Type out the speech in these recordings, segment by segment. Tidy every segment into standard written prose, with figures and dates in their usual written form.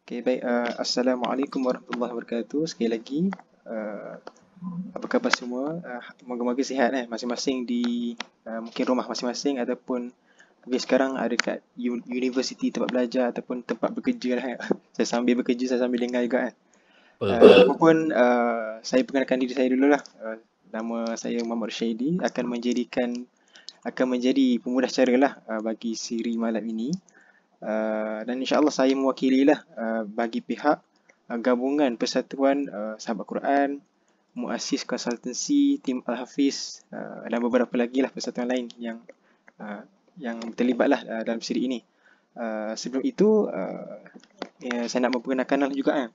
Okay, baik. Assalamualaikum warahmatullahi wabarakatuh. Sekali lagi, uh, apa khabar semua? Moga-moga sihat masing-masing di mungkin rumah masing-masing ataupun mungkin sekarang ada kat universiti tempat belajar ataupun tempat bekerja lah. Saya sambil bekerja, saya sambil dengar juga. Apapun, saya perkenalkan diri saya dulu lah. Nama saya Muhammad Syaidi akan menjadi pemudah cara lah bagi siri malam ini. Dan insyaAllah saya mewakililah bagi pihak gabungan Persatuan Sahabat Quran, Muassis Konsultansi, Tim Al-Hafiz dan beberapa lagi lah persatuan lain yang terlibat lah dalam siri ini. Sebelum itu, saya nak memperkenalkan juga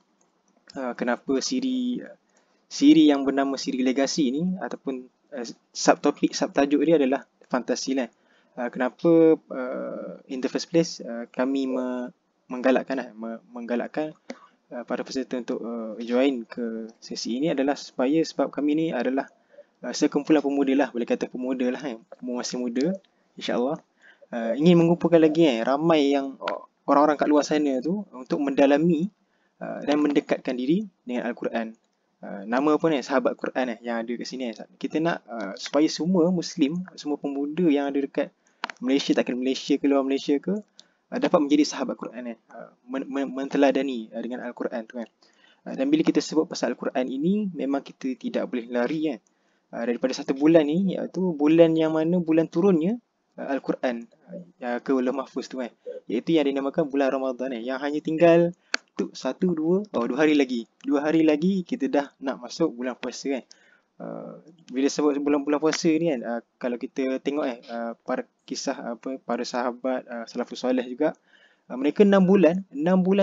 kenapa siri yang bernama siri legasi ini ataupun subtajuk dia adalah fantasi lah. Kenapa in the first place kami menggalakkan para peserta untuk join ke sesi ini adalah sebab kami ni adalah sekumpulan pemuda lah, boleh kata pemuda lah masih muda, insyaAllah ingin mengumpulkan lagi ramai yang orang-orang kat luar sana tu untuk mendalami dan mendekatkan diri dengan Al-Quran. Nama pun sahabat Quran yang ada kat sini. Kita nak supaya semua Muslim, semua pemuda yang ada dekat Malaysia, takkan Malaysia ke luar Malaysia ke, dapat menjadi sahabat Quran menteladani dengan Al-Quran tu dan bila kita sebut pasal Al-Quran ini, memang kita tidak boleh lari daripada satu bulan ni, iaitu bulan yang mana bulan turunnya Al-Quran ke Lauh Mahfuz tu iaitu yang dinamakan bulan Ramadan yang hanya tinggal dua hari lagi. 2 hari lagi kita dah nak masuk bulan puasa bila sebut bulan-bulan puasa ni kalau kita tengok para kisah para sahabat salafus soleh juga, mereka 6 bulan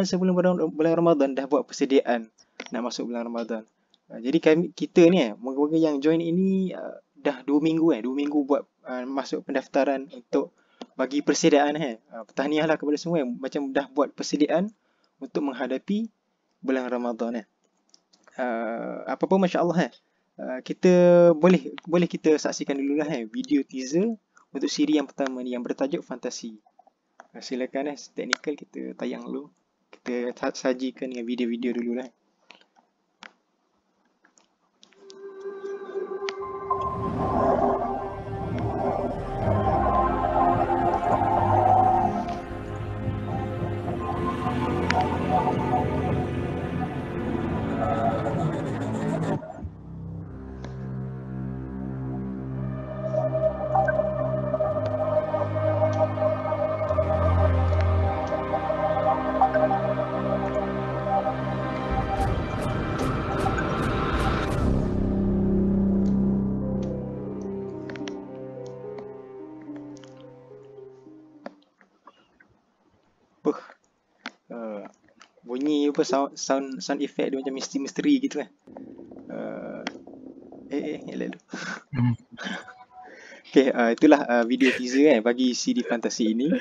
sebelum bulan Ramadan dah buat persediaan nak masuk bulan Ramadan. Jadi kita ni moga-moga yang join ini dah 2 minggu 2 minggu buat masuk pendaftaran untuk bagi persediaan tahniahlah kepada semua yang macam dah buat persediaan untuk menghadapi bulan Ramadan apa pun masya-Allah kita boleh kita saksikan dululah video teaser untuk siri yang pertama ni yang bertajuk fantasi. Silakan teknikal kita tayang dulu. Kita sajikan dengan video-video dululah. Bunyi apa sound effect dia macam misteri gitu uh, elok dulu. Okay, itulah video teaser bagi CD Fantasi ini.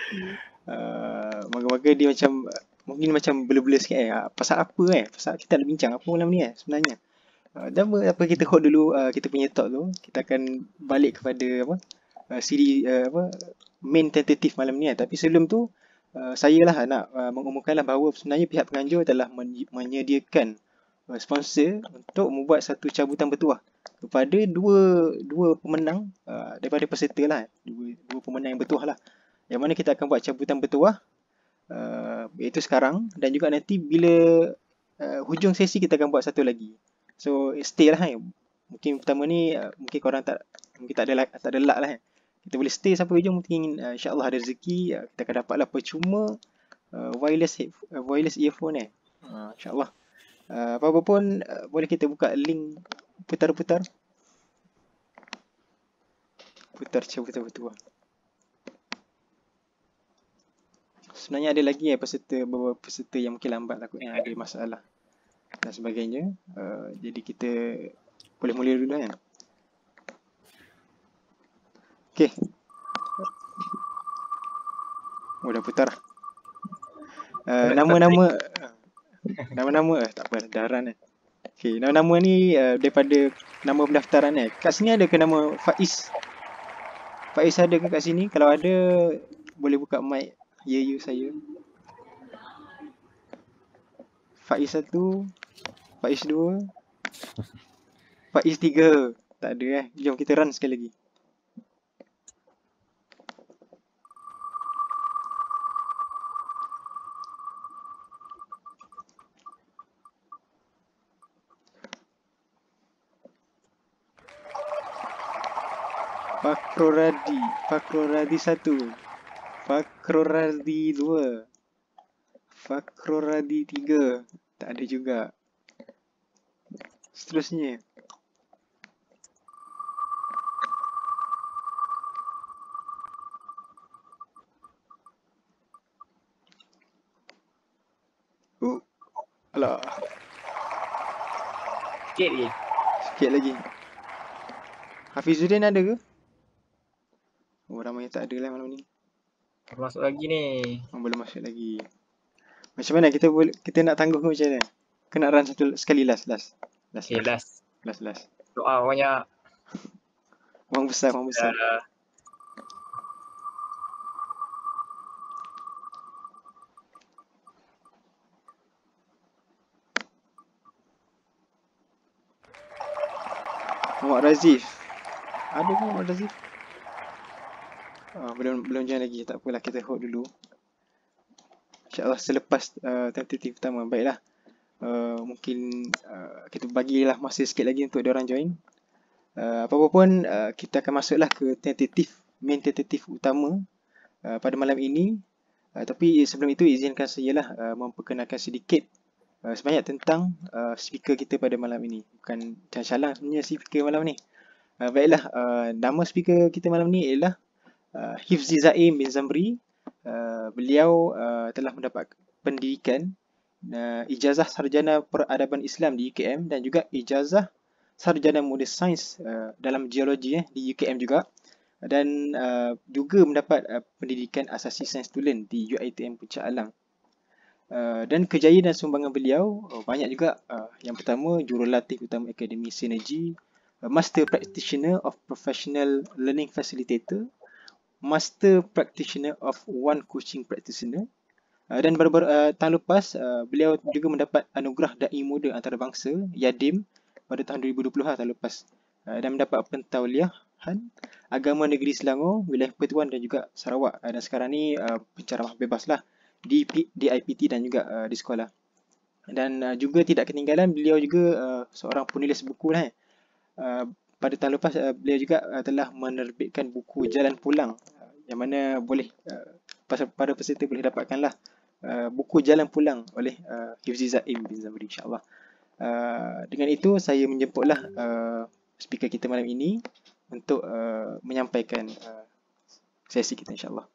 Moga-moga dia macam mungkin macam blur-blur sikit pasal apa pasal kita nak bincang apa malam ni sebenarnya. Dan apa kita hold dulu kita punya talk tu. Kita akan balik kepada CD main tentatif malam ni tapi sebelum tu saya lah nak mengumumkanlah bahawa sebenarnya pihak penganjur telah menyediakan sponsor untuk membuat satu cabutan bertuah kepada dua pemenang daripada peserta lah dua pemenang yang bertuah lah yang mana kita akan buat cabutan bertuah iaitu sekarang dan juga nanti bila hujung sesi kita akan buat satu lagi. So stay lah mungkin pertama ni mungkin korang tak ada luck lah kita boleh stay sampai hujung mungkin insyaAllah ada rezeki kita akan dapat lah percuma wireless earphone insyaAllah. Apa-apa pun boleh kita buka link putar cabutan bertuah. Sebenarnya ada lagi beberapa peserta yang mungkin lambat lah yang ada masalah dan sebagainya. Jadi kita boleh mula dulu kan. Okay. Dah putar. Nama-nama tak apa, daran Okay, nama-nama ni daripada nama pendaftaran kat sini ada ke nama Faiz? Faiz ada ke kat sini? Kalau ada boleh buka mic. Ya, saya. Faiz 1, Faiz 2, Faiz 3. Tak ada Jom kita run sekali lagi. Fakroradi 1, Fakroradi 2, Fakroradi 3. Tak ada juga. Seterusnya. Alah, Sikit je. sikit lagi. Hafizuddin ada ke? Oh, ramai yang tak ada lah malam ni. Masuk lagi ni. Belum masuk lagi. Macam mana kita nak tangguh ke macam mana? Kena run sekali last. Okay, last. Last. Doa banyak. Orang besar. Muhammad Razif. Ada ke Muhammad Razif? Belum join lagi. Tak apalah, kita hold dulu. InsyaAllah selepas tentative pertama. Baiklah. Mungkin kita bagilah masa sikit lagi untuk diorang join. Apa-apa pun kita akan masuklah ke main tentative utama pada malam ini. Tapi sebelum itu izinkan sajalah memperkenalkan sedikit sebanyak tentang speaker kita pada malam ini. Bukan calang sebenarnya speaker malam ni. Baiklah, nama speaker kita malam ni ialah Hifzi Zaim bin Zamri. Beliau telah mendapat pendidikan ijazah sarjana peradaban Islam di UKM dan juga ijazah sarjana muda sains dalam geologi di UKM juga, dan juga mendapat pendidikan asasi sains tulen di UiTM Puncak Alang. Dan kejayaan dan sumbangan beliau banyak juga. Yang pertama, jurulatih utama Akademi Sinergi, Master Practitioner of Professional Learning Facilitator, Master Practitioner of One Coaching Practitioner, dan baru-baru tahun lepas beliau juga mendapat anugerah Dai Muda Antarabangsa Yadim pada tahun 2020 tahun lepas, dan mendapat pentauliahan Agama Negeri Selangor, Wilayah Pertuan dan juga Sarawak, dan sekarang ni penceramah bebas lah di IPT dan juga di sekolah. Dan juga tidak ketinggalan, beliau juga seorang penulis buku lah. Pada tahun lepas beliau juga telah menerbitkan buku Jalan Pulang, yang mana boleh para peserta boleh dapatkanlah buku Jalan Pulang oleh Hifzi Zaim bin Zamri, insyaAllah. Dengan itu saya menjemputlah speaker kita malam ini untuk menyampaikan sesi kita, insyaAllah.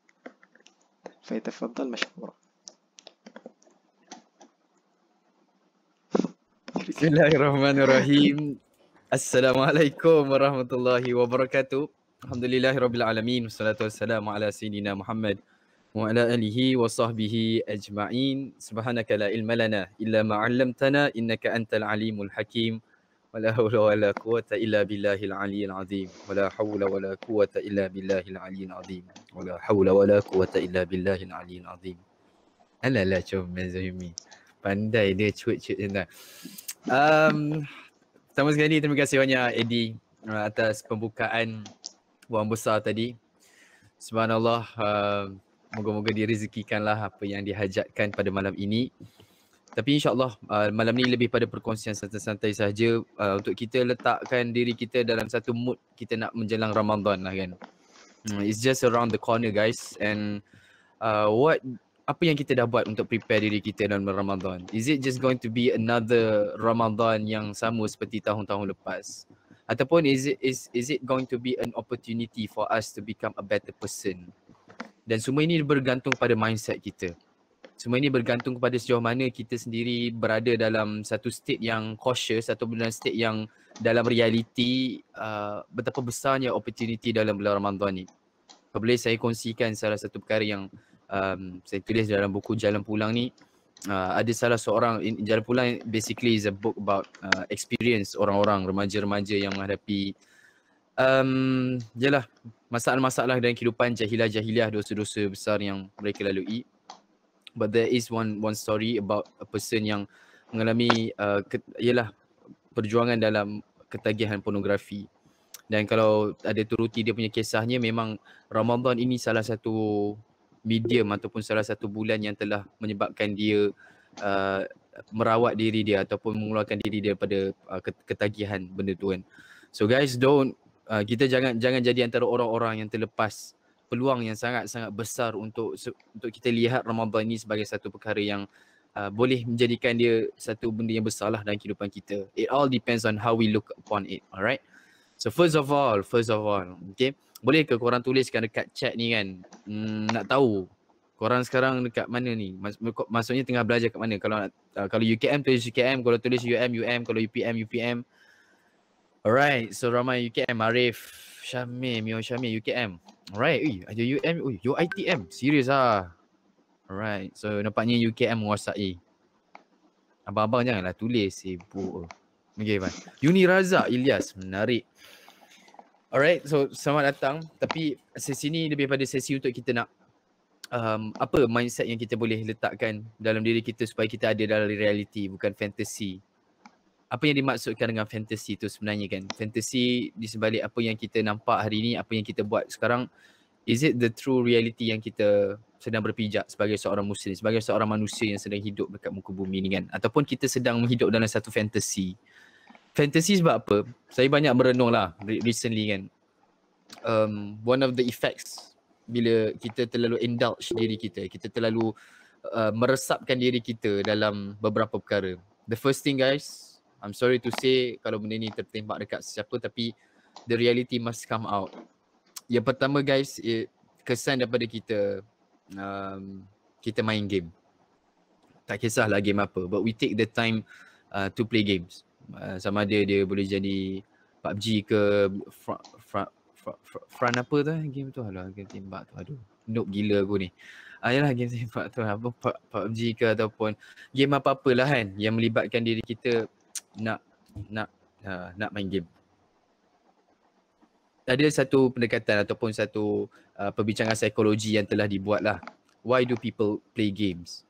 Falyatafaddal mashkura. Bismillahirrahmanirrahim. Assalamualaikum warahmatullahi wabarakatuh. Alhamdulillahirabbil alamin, wassalatu wassalamu ala sayyidina Muhammad wa ala alihi wa sahbihi ajma'in. Subhanaka la ilma lana illa ma 'allamtana innaka antal alimul hakim. Wala haula wala quwwata illa billahil aliyyil azim. Wala haula wala quwwata illa billahil aliyyil azim. Wala haula wala quwwata illa billahil aliyyil azim. Alalah comel Zahimi. Pandai dia cuit-cuit macam tu. Pertama sekali terima kasih banyak Eddie atas pembukaan buang besar tadi. Subhanallah, moga-moga direzekikanlah apa yang dihajatkan pada malam ini. Tapi insyaAllah malam ni lebih pada perkongsian santai-santai saja, untuk kita letakkan diri kita dalam satu mood kita nak menjelang Ramadan lah kan. It's just around the corner guys, and apa yang kita dah buat untuk prepare diri kita dalam Ramadan? Is it just going to be another Ramadan yang sama seperti tahun-tahun lepas? Ataupun is it going to be an opportunity for us to become a better person? Dan semua ini bergantung pada mindset kita. Semua ini bergantung kepada sejauh mana kita sendiri berada dalam satu state yang cautious atau dalam state yang dalam reality betapa besarnya opportunity dalam bulan Ramadan ni. Boleh saya kongsikan salah satu perkara yang saya tulis dalam buku Jalan Pulang ni. Ada salah seorang, Jalan Pulang basically is a book about experience orang-orang, remaja-remaja yang menghadapi jelah masalah-masalah dalam kehidupan, jahiliah, dosa-dosa besar yang mereka lalui. But there is one story about a person yang mengalami ialah perjuangan dalam ketagihan pornografi. Dan kalau ada turuti dia punya kisahnya, memang Ramadan ini salah satu medium ataupun salah satu bulan yang telah menyebabkan dia merawat diri dia ataupun mengeluarkan diri dia daripada ketagihan benda tu kan. So guys, kita jangan jadi antara orang-orang yang terlepas peluang yang sangat-sangat besar untuk kita lihat Ramadan ini sebagai satu perkara yang boleh menjadikan dia satu benda yang besar lah dalam kehidupan kita. It all depends on how we look upon it, alright? So first of all, okay, boleh ke korang tuliskan dekat chat ni kan, nak tahu korang sekarang dekat mana ni? Maksudnya tengah belajar kat mana? Kalau UKM tulis UKM, kalau tulis UM, kalau UPM. Alright, so ramai UKM, Arif, Syamil, Mio Syamil, UKM. Alright, ada UM, UITM, serius ah. Alright, so nampaknya UKM menguasai. Abang-abang janganlah tulis, sibuk. Okay, fine. Uni Razak Ilyas, menarik. Alright, so selamat datang. Tapi sesi ni lebih pada sesi untuk kita nak apa mindset yang kita boleh letakkan dalam diri kita supaya kita ada dalam reality, bukan fantasy. Apa yang dimaksudkan dengan fantasy tu sebenarnya kan? Fantasy di sebalik apa yang kita nampak hari ni, apa yang kita buat sekarang, is it the true reality yang kita sedang berpijak sebagai seorang muslim, sebagai seorang manusia yang sedang hidup dekat muka bumi ni kan? Ataupun kita sedang hidup dalam satu fantasy. Fantasy sebab apa? Saya banyak merenung lah recently kan. One of the effects bila kita terlalu indulge diri kita, kita terlalu meresapkan diri kita dalam beberapa perkara. The first thing guys, I'm sorry to say kalau benda ni tertembak dekat sesiapa, tapi the reality must come out. Yang pertama guys, kesan daripada kita kita main game. Tak kisahlah game apa, but we take the time to play games. Sama ada dia boleh jadi PUBG ke front apa tu game tu, alah game tembak tu, aduh noob gila aku ni. Yalah game tembak tu, apa PUBG ke ataupun game apa-apalah kan yang melibatkan diri kita nak main game. Ada satu pendekatan ataupun satu perbincangan psikologi yang telah dibuat lah. Why do people play games?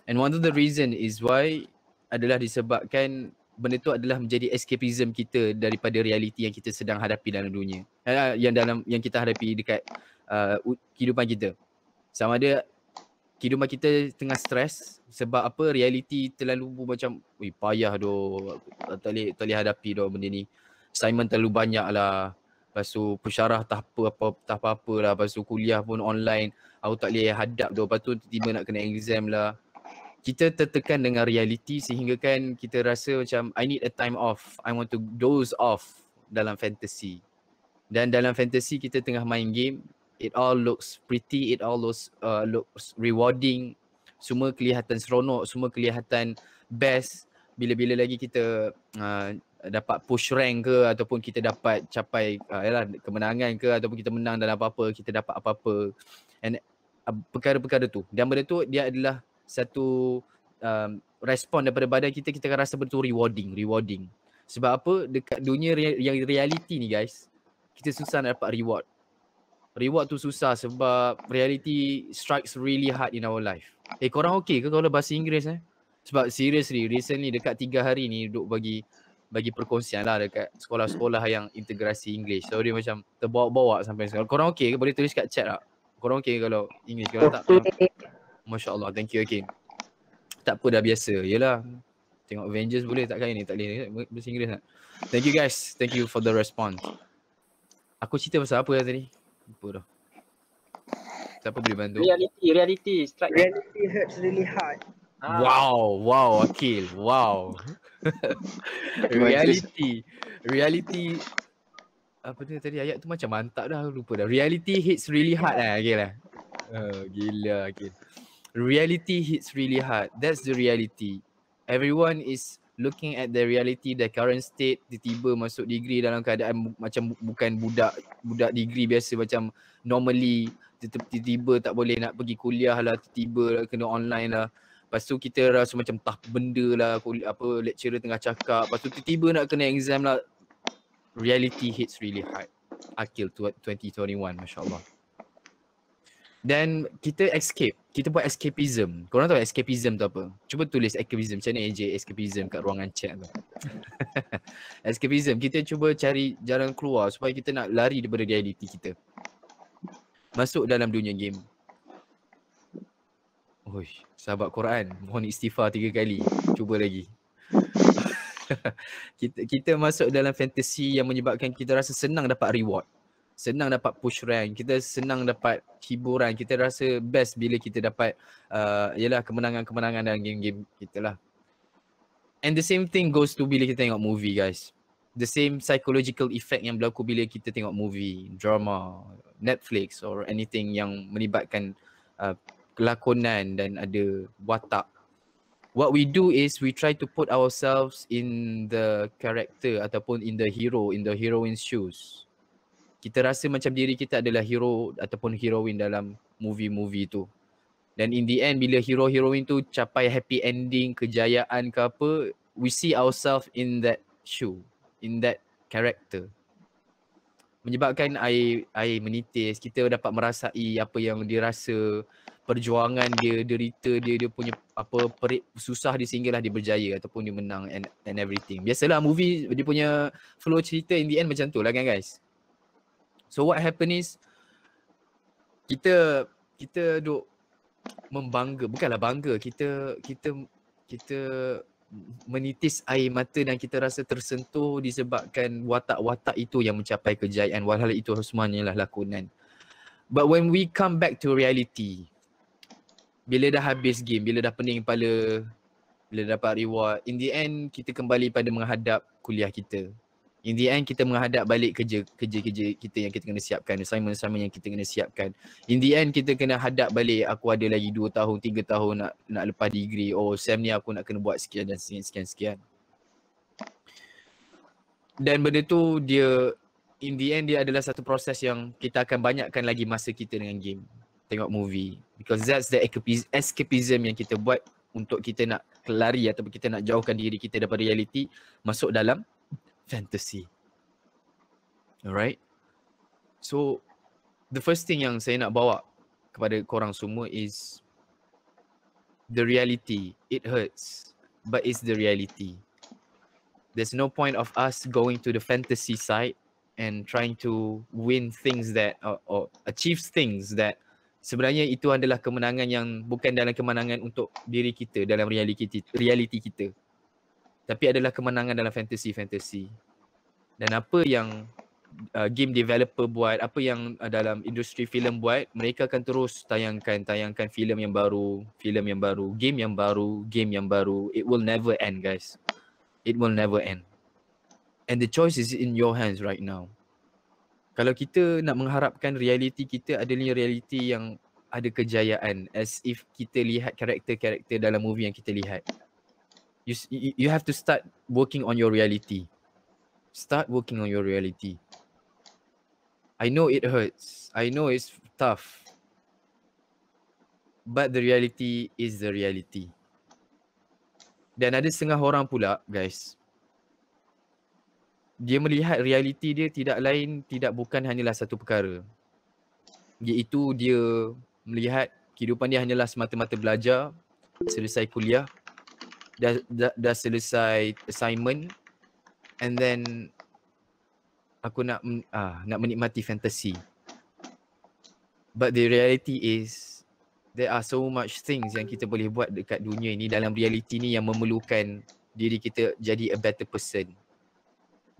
And one of the reason is why adalah disebabkan benda tu adalah menjadi escapism kita daripada realiti yang kita sedang hadapi dalam dunia. Yang kita hadapi dekat kehidupan kita. Sama ada kehidupan kita tengah stres sebab apa, realiti terlalu macam payah doh, tak boleh hadapi doh benda ni. Assignment terlalu banyak lah. Lepas tu pensyarah tak apa-apa lah. Lepas tu kuliah pun online. Aku tak boleh hadap doh. Lepas tu tiba-tiba nak kena exam lah. Kita tertekan dengan realiti sehingga kan kita rasa macam I need a time off. I want to doze off dalam fantasy. Dan dalam fantasy kita tengah main game, it all looks pretty, it all looks rewarding. Semua kelihatan seronok, semua kelihatan best. Bila-bila lagi kita dapat push rank ke ataupun kita dapat capai kemenangan ke ataupun kita menang dalam apa-apa, kita dapat apa-apa. And perkara-perkara tu. Dan benda tu dia adalah satu respon daripada badan kita akan rasa betul rewarding. Sebab apa? Dekat dunia yang reality ni guys, kita susah nak dapat reward. Reward tu susah sebab reality strikes really hard in our life. Korang okay ke kalau bahasa Inggeris Sebab seriously recently dekat 3 hari ni duduk bagi perkongsian lah dekat sekolah-sekolah yang integrasi English. So dia macam terbawa-bawa sampai sekarang. Korang okay ke? Boleh tulis kat chat tak? Korang okay kalau English? Kalau tak, Masya Allah, thank you again. Tak apa, dah biasa. Yelah, tengok Avengers boleh tak kali ni? Tak boleh bahasa Inggeris tak? Thank you guys, thank you for the response. Aku cerita pasal apa tadi? Lupa dah. Siapa boleh bantu? Reality strike. Reality hurts really hard. Wow, Akil, wow. Reality apa dia tadi, ayat tu macam mantap dah, lupa dah. Reality hits really hard Akil lah. Gila Akil. Reality hits really hard. That's the reality. Everyone is looking at the reality, the current state. Tiba-tiba masuk degree dalam keadaan macam bukan budak degree biasa macam normally. Tiba-tiba tak boleh nak pergi kuliah lah, tiba-tiba kena online lah. Lepas tu kita rasa macam benda lah, lecturer tengah cakap. Lepas tu tiba-tiba nak kena exam lah. Reality hits really hard. Akil 2021, Masya Allah. Dan kita escape. Kita buat escapism. Korang tahu escapism tu apa? Cuba tulis escapism. Macam mana AJ escapism kat ruangan chat tu. Escapism. Kita cuba cari jalan keluar supaya kita nak lari daripada realiti kita. Masuk dalam dunia game. Oi, sahabat Quran. Mohon istighfar 3 kali. Cuba lagi. kita masuk dalam fantasi yang menyebabkan kita rasa senang dapat reward. Senang dapat push rank, kita senang dapat hiburan, kita rasa best bila kita dapat ialah kemenangan-kemenangan dalam game-game kita lah. And the same thing goes to bila kita tengok movie guys. The same psychological effect yang berlaku bila kita tengok movie, drama, Netflix or anything yang melibatkan kelakonan dan ada watak. What we do is we try to put ourselves in the character ataupun in the hero, in the heroine's shoes. Kita rasa macam diri kita adalah hero ataupun heroine dalam movie-movie tu. Dan in the end bila hero-heroine tu capai happy ending, kejayaan ke apa, we see ourselves in that shoe, in that character. Menyebabkan air menitis, kita dapat merasai apa yang dia rasa, perjuangan dia, derita dia punya apa susah dia sehinggalah dia berjaya ataupun dia menang and everything. Biasalah movie dia punya flow cerita in the end macam tu lah kan guys. So what happen is kita duk membangga, bukanlah bangga, kita menitis air mata dan kita rasa tersentuh disebabkan watak-watak itu yang mencapai kejayaan, walhal itu semuanya lah lakonan. But when we come back to reality, bila dah habis game, bila dah pening kepala, bila dapat reward, in the end kita kembali pada menghadap kuliah kita. In the end kita menghadap balik kerja kita yang kita kena siapkan, assignment yang kita kena siapkan. In the end kita kena hadap balik, aku ada lagi 2 tahun, 3 tahun nak lepas degree. Oh, SEM ni aku nak kena buat sekian dan sekian. Dan benda tu dia, in the end dia adalah satu proses yang kita akan banyakkan lagi masa kita dengan game, tengok movie. Because that's the escapism yang kita buat untuk kita nak lari ataupun kita nak jauhkan diri kita daripada reality, masuk dalam fantasy. Alright. So the first thing yang saya nak bawa kepada korang semua is the reality. It hurts, but it's the reality. There's no point of us going to the fantasy side and trying to win things that or achieve things that sebenarnya itu adalah kemenangan yang bukan dalam kemenangan untuk diri kita dalam reality kita. Tapi adalah kemenangan dalam fantasy. Dan apa yang game developer buat, apa yang dalam industri filem buat, mereka akan terus tayangkan filem yang baru, game yang baru. It will never end guys. It will never end. And the choice is in your hands right now. Kalau kita nak mengharapkan reality kita adalah reality yang ada kejayaan, as if kita lihat karakter-karakter dalam movie yang kita lihat. You have to start working on your reality. Start working on your reality. I know it hurts. I know it's tough. But the reality is the reality. Dan ada setengah orang pula, guys, dia melihat reality dia tidak bukan hanyalah satu perkara. Iaitu dia melihat kehidupan dia hanyalah semata-mata belajar, selesai kuliah, dah selesai assignment, and then aku nak menikmati fantasy. But the reality is there are so much things yang kita boleh buat dekat dunia ini, dalam reality ni, yang memerlukan diri kita jadi a better person.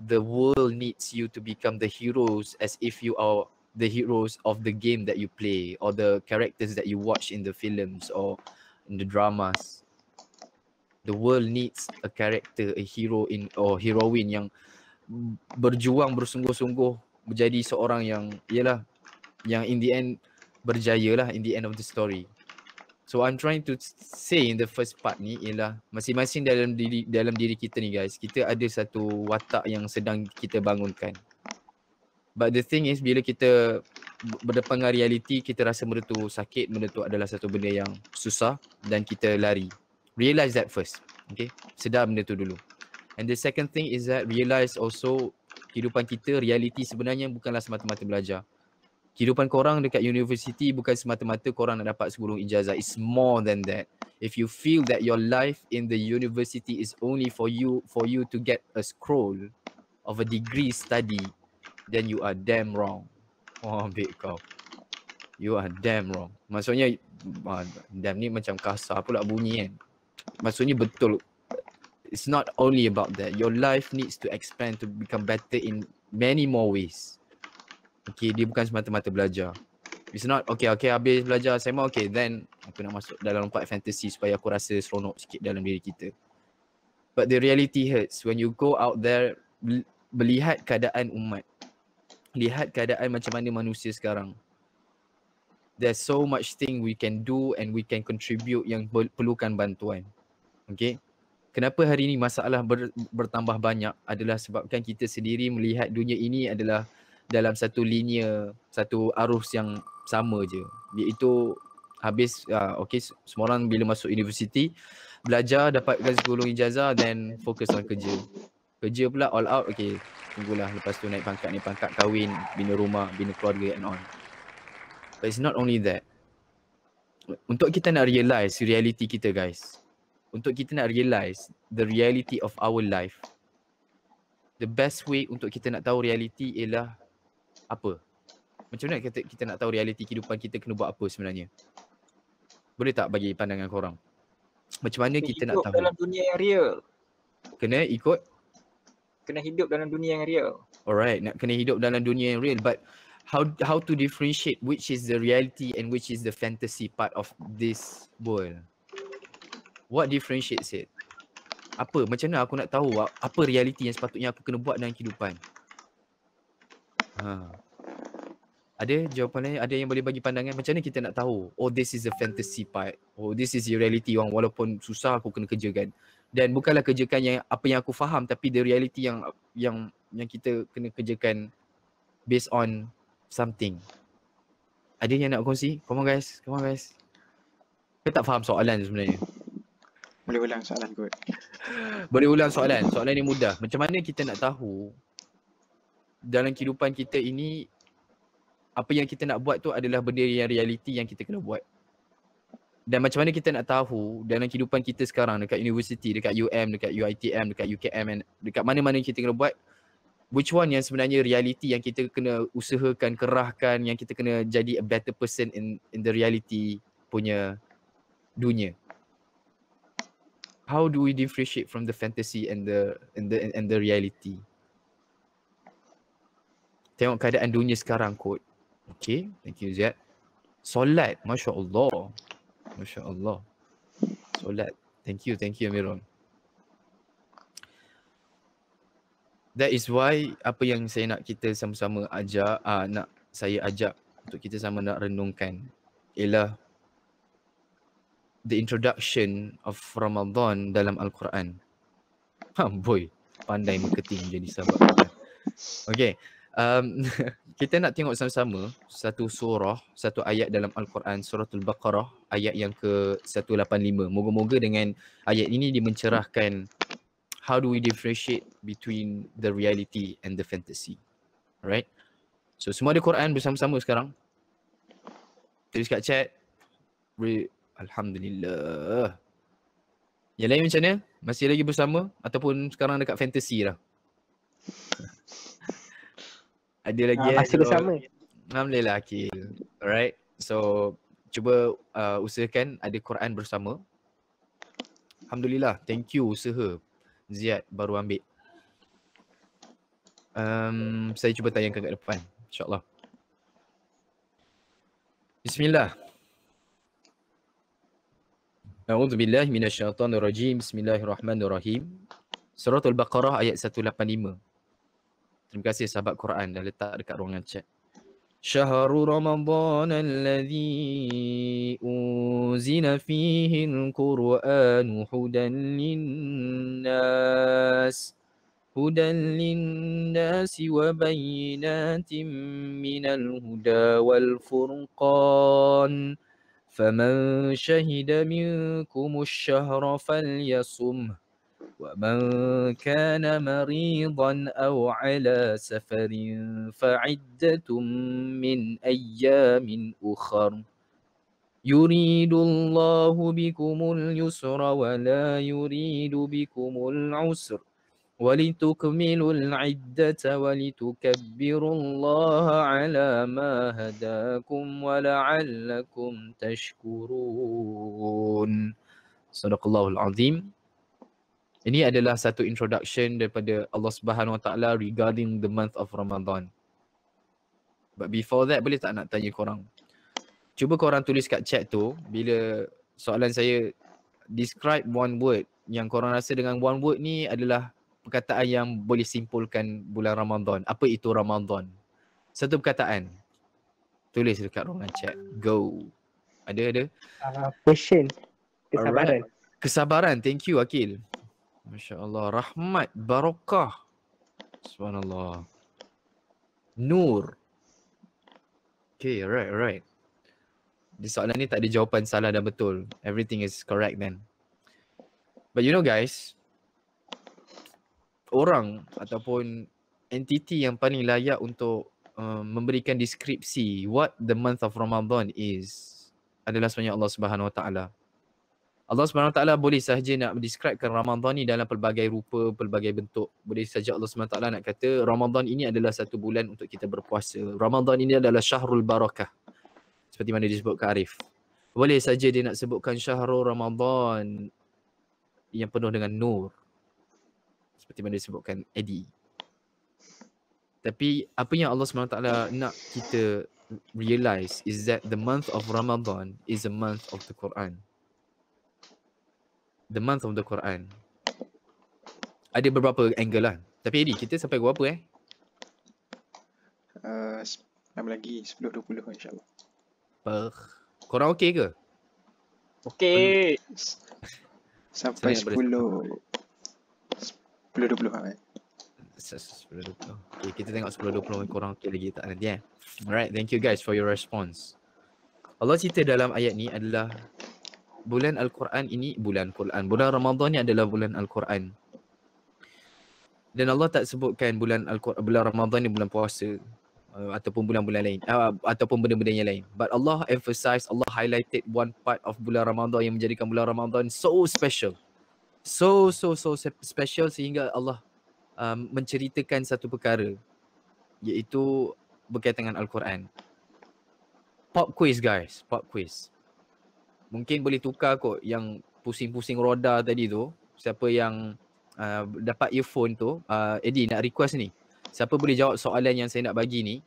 The world needs you to become the heroes as if you are the heroes of the game that you play or the characters that you watch in the films or in the dramas. The world needs a character, a hero or heroine yang berjuang bersungguh-sungguh menjadi seorang yang in the end berjaya lah in the end of the story. So I'm trying to say in the first part ni ialah masing-masing dalam diri kita ni guys, kita ada satu watak yang sedang kita bangunkan. But the thing is bila kita berdepan dengan reality, kita rasa benda tu sakit, benda tu adalah satu benda yang susah dan kita lari. Realize that first. Okay, sedar benda tu dulu. And the second thing is that realize also kehidupan kita, reality sebenarnya bukanlah semata-mata belajar. Kehidupan korang dekat universiti bukan semata-mata korang nak dapat segulung ijazah. It's more than that. If you feel that your life in the university is only for you to get a scroll of a degree study, then you are damn wrong. Oh, ambil kau. You are damn wrong. Maksudnya, damn ni macam kasar pula bunyi kan. Maksudnya betul. It's not only about that. Your life needs to expand to become better in many more ways. Okay, dia bukan semata-mata belajar. It's not, okay habis belajar SMA, okay then aku nak masuk dalam lompat fantasy supaya aku rasa seronok sikit dalam diri kita. But the reality hurts when you go out there, melihat keadaan umat. Lihat keadaan macam mana manusia sekarang. There's so much thing we can do and we can contribute yang perlukan bantuan. Okay. Kenapa hari ini masalah bertambah banyak adalah sebabkan kita sendiri melihat dunia ini adalah dalam satu linia, satu arus yang sama je. Iaitu habis, okay, semua orang bila masuk universiti, belajar, dapatkan segulung ijazah, then fokus on kerja. Kerja pula all out, okay, tunggulah lepas tu naik pangkat, kahwin, bina rumah, bina keluarga and on. But it's not only that. Untuk kita nak realise reality kita guys, untuk kita nak realise the reality of our life, the best way untuk kita nak tahu reality ialah apa? Macam mana kita nak tahu realiti kehidupan kita kena buat apa sebenarnya? Boleh tak bagi pandangan korang? Macam mana kita nak tahu? Hidup dalam dunia yang real. Kena hidup dalam dunia yang real. Alright, nak kena hidup dalam dunia yang real. But how to differentiate which is the reality and which is the fantasy part of this world? What differentiates it? Apa? Macam mana aku nak tahu apa realiti yang sepatutnya aku kena buat dalam kehidupan? Ada jawapan lain? Ada yang boleh bagi pandangan? Macam mana kita nak tahu? Oh, this is the fantasy part. Oh, this is the reality yang walaupun susah aku kena kerjakan. Dan bukanlah kerjakan yang apa yang aku faham, tapi the reality yang kita kena kerjakan based on something. Ada yang nak kongsi? Come on guys. Saya tak faham soalan sebenarnya. Boleh ulang soalan kot. Boleh ulang soalan. Soalan ni mudah. Macam mana kita nak tahu dalam kehidupan kita ini apa yang kita nak buat tu adalah benda yang realiti yang kita kena buat. Dan macam mana kita nak tahu dalam kehidupan kita sekarang dekat universiti, dekat UM, dekat UiTM, dekat UKM and dekat mana-mana kita kena buat, which one yang sebenarnya realiti yang kita kena usahakan, kerahkan, yang kita kena jadi a better person in the reality punya dunia. How do we differentiate from the fantasy and the reality? Tengok keadaan dunia sekarang kot. Okay, thank you Ziyad. Solat, Masya Allah. Solat, thank you Amirul. That is why apa yang saya nak kita sama-sama saya ajak untuk kita sama nak renungkan ialah the introduction of Ramadan dalam Al-Quran. Boy, pandai marketing jadi sahabat. Okay. Kita nak tengok sama-sama satu surah, satu ayat dalam Al-Quran, Suratul Baqarah, ayat yang ke-185. Moga-moga dengan ayat ini dia mencerahkan how do we differentiate between the reality and the fantasy. Alright? So semua ada Quran bersama-sama sekarang. Tulis kat chat. Alhamdulillah. Yang lain macam mana? Masih lagi bersama ataupun sekarang dekat fantasy dah? Ada lagi masih bersama. Alhamdulillah Akil. Alright. So cuba usahakan ada Quran bersama. Alhamdulillah. Thank you usaha. Ziyad baru ambil. Saya cuba tayangkan kat depan. InsyaAllah. Bismillah. A'udzubillahi minasyaitonirrajim. Bismillahirrahmanirrahim. Surah Al-Baqarah ayat 185. Terima kasih sahabat Quran dah letak dekat ruangan chat. Syahrul Ramadan alladhi unzila fihi al-Quran hudan linnas wa bayyinatin minal huda wal furqan. فمن شهد منكم الشهر فليصمه ومن كان مريضا أو على سفر فعدة من أيام أخر يريد الله بكم اليسر ولا يريد بكم العسر ولتكملوا العدة ولتكبروا الله على ما هداكم ولعلكم تشكرون. Sadaqallahul Azim. Ini adalah satu introduction daripada Allah Subhanahu Wa Taala regarding the month of Ramadan. But before that, boleh tak nak tanya korang? Cuba korang tulis kat chat tu, bila soalan saya describe one word yang korang rasa dengan one word ni adalah perkataan yang boleh simpulkan bulan Ramadan. Apa itu Ramadan? Satu perkataan. Tulis dekat ruangan chat. Go. Ada? Patient. Kesabaran. Kesabaran. Thank you Akil. Masya Allah. Rahmat. Barakah. Subhanallah. Nur. Okay, right. Di soalan ni tak ada jawapan salah dan betul. Everything is correct then. But you know guys, orang ataupun entiti yang paling layak untuk memberikan deskripsi what the month of Ramadan is adalah sebenarnya Allah Subhanahu Wa Taala. Allah Subhanahu Wa Taala boleh sahaja nak describekan Ramadan ni dalam pelbagai rupa, pelbagai bentuk. Boleh saja Allah Subhanahu Wa Taala nak kata Ramadan ini adalah satu bulan untuk kita berpuasa. Ramadan ini adalah syahrul barakah. Seperti mana disebut ke Arif. Boleh saja dia nak sebutkan syahrul Ramadan yang penuh dengan nur. Seperti mana disebutkan Eddie. Tapi apa yang Allah SWT nak kita realize is that the month of Ramadan is a month of the Quran. The month of the Quran. Ada beberapa angle lah. Tapi Eddie, kita sampai ke berapa Lama lagi 10-20 insyaAllah. Korang okey ke? Okey. Sampai Saya 10-20 Okay, kita tengok 10-20 korang okey lagi tak nanti Alright, thank you guys for your response. Allah cerita dalam ayat ni adalah bulan Al-Quran ini, bulan Ramadan ni adalah bulan Al-Quran. Dan Allah tak sebutkan bulan Ramadan ni bulan puasa ataupun bulan-bulan lain ataupun benda-benda yang lain. But Allah emphasized, Allah highlighted one part of bulan Ramadan yang menjadikan bulan Ramadan so special. So special sehingga Allah menceritakan satu perkara, iaitu berkaitan dengan Al-Quran. Pop quiz guys, pop quiz. Mungkin boleh tukar kot yang pusing-pusing roda tadi tu. Siapa yang dapat earphone tu, Eddie nak request ni. Siapa boleh jawab soalan yang saya nak bagi ni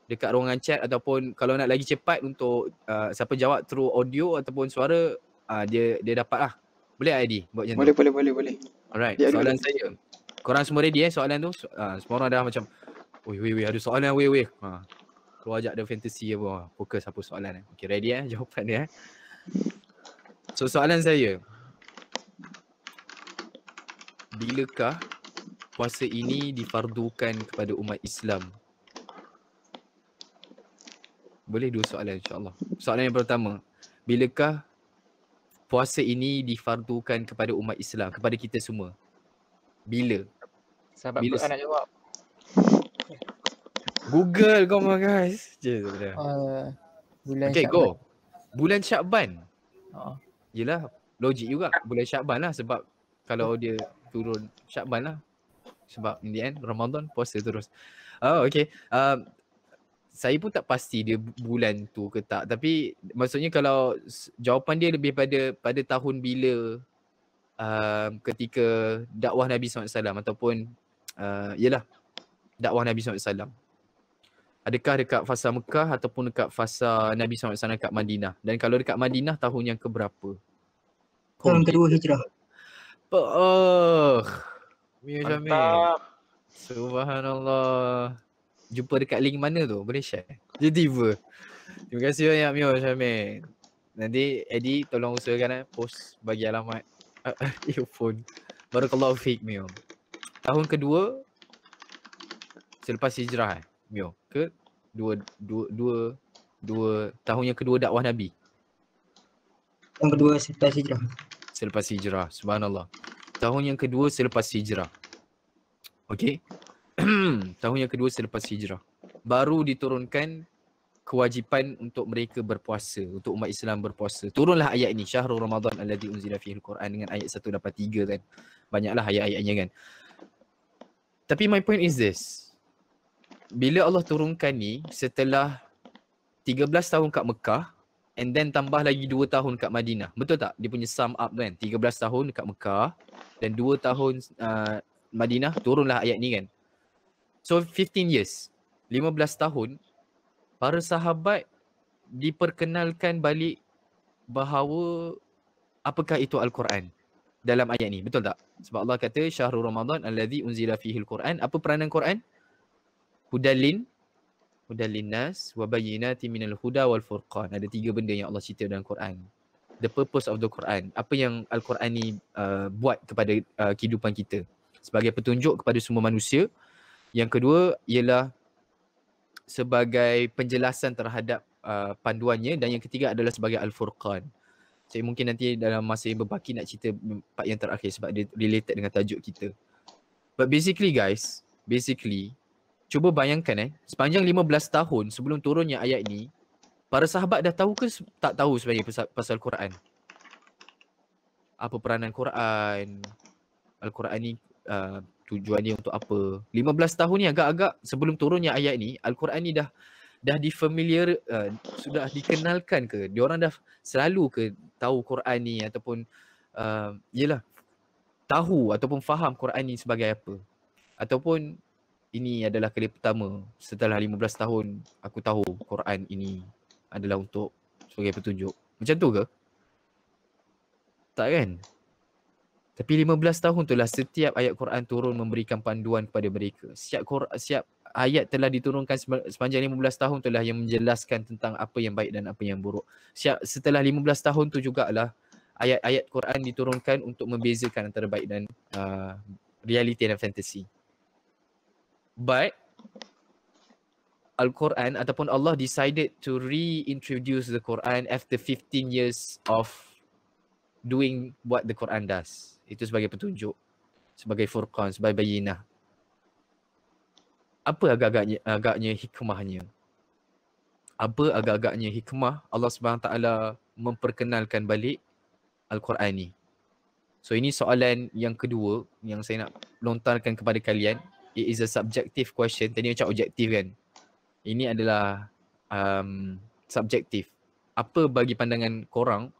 dekat ruangan chat, ataupun kalau nak lagi cepat untuk siapa jawab through audio ataupun suara, dia dapat lah. Boleh tak Eddie buat macam tu? Boleh. Alright, Ya, soalan saya. Korang semua ready soalan tu? Semua orang dah macam, weh, ada soalan weh. Keluar ajak ada fantasy apa. Fokus apa soalan. Okay, ready jawapan dia So soalan saya, bilakah puasa ini difardukan kepada umat Islam? Boleh dua soalan insyaAllah. Soalan yang pertama, bilakah puasa ini difardukan kepada umat Islam, kepada kita semua? Bila? Sahabat Bila Quran nak jawab. Google kau mah guys. Bulan Okay, Syakban. go. Bulan Syakban. Yelah, logik juga bulan Syakban lah, sebab kalau dia turun Syakban lah. Sebab in the end Ramadan puasa terus. Okay. Saya pun tak pasti dia bulan tu ke tak. Tapi maksudnya kalau jawapan dia lebih pada tahun bila ketika dakwah Nabi SAW ataupun yelah dakwah Nabi SAW. Adakah dekat fasa Mekah ataupun dekat fasa Nabi SAW dekat Madinah? Dan kalau dekat Madinah tahun yang keberapa? Tahun kedua hijrah. Mantap. Subhanallah. Jumpa dekat link mana tu? Boleh share? Dia tiba. Terima kasih banyak Mio Syamil. Nanti Eddie tolong usahakan post bagi alamat earphone. Barakallahu fiik Mio. Tahun kedua selepas hijrah Mio ke dua tahun yang kedua dakwah Nabi. Tahun kedua selepas hijrah. Selepas hijrah. Subhanallah. tahun yang kedua selepas hijrah. Okey. Tahun yang kedua selepas hijrah. Baru diturunkan kewajipan untuk mereka berpuasa, untuk umat Islam berpuasa. Turunlah ayat ini, Syahrul Ramadan alladzi unzila fihi al-Quran, dengan ayat 183 kan. Banyaklah ayat-ayatnya kan. Tapi my point is this. Bila Allah turunkan ni setelah 13 tahun kat Mekah and then tambah lagi 2 tahun kat Madinah. Betul tak? Dia punya sum up kan. 13 tahun dekat Mekah dan 2 tahun Madinah, turunlah ayat ni kan. So 15 years. 15 tahun para sahabat diperkenalkan balik bahawa apakah itu Al-Quran dalam ayat ni. Betul tak? Sebab Allah kata Syahrul Ramadan alladzi unzila fihi al-Quran. Apa peranan Quran? Hudalin nas wa bayyinatin minal huda wal furqan. Ada 3 benda yang Allah cerita dalam Quran. The purpose of the Quran. Apa yang Al-Quran ni buat kepada kehidupan kita sebagai petunjuk kepada semua manusia. Yang kedua ialah sebagai penjelasan terhadap panduannya, dan yang ketiga adalah sebagai Al-Furqan. Saya mungkin nanti dalam masa yang berbaki nak cerita part yang terakhir sebab dia related dengan tajuk kita. But basically guys, cuba bayangkan sepanjang 15 tahun sebelum turunnya ayat ni, para sahabat dah tahu ke tak tahu sebenarnya pasal Quran? Apa peranan Quran? Al-Quran ni tujuan dia untuk apa? 15 tahun ni agak-agak sebelum turunnya ayat ni, Al-Quran ni dah difamiliar, sudah dikenalkan ke? Diorang dah selalu ke tahu Quran ni ataupun yelah tahu ataupun faham Quran ni sebagai apa? Ataupun ini adalah kali pertama setelah 15 tahun aku tahu Quran ini adalah untuk sebagai petunjuk. Macam tu ke? Tak kan? Tapi 15 tahun tu lah setiap ayat Quran turun memberikan panduan kepada mereka. Setiap ayat telah diturunkan sepanjang 15 tahun tu lah yang menjelaskan tentang apa yang baik dan apa yang buruk. Setelah 15 tahun tu jugalah ayat-ayat Quran diturunkan untuk membezakan antara baik dan realiti dan fantasi. But Al-Quran ataupun Allah decided to reintroduce the Quran after 15 years of doing what the Quran does. Itu sebagai petunjuk, sebagai furqan, sebagai bayinah. Apa agak-agaknya hikmahnya? Apa agak-agaknya hikmah Allah SWT memperkenalkan balik Al-Quran ni? So ini soalan yang kedua yang saya nak lontarkan kepada kalian. It is a subjective question. Tadi macam objektif kan? Ini adalah subjektif. Apa bagi pandangan korang,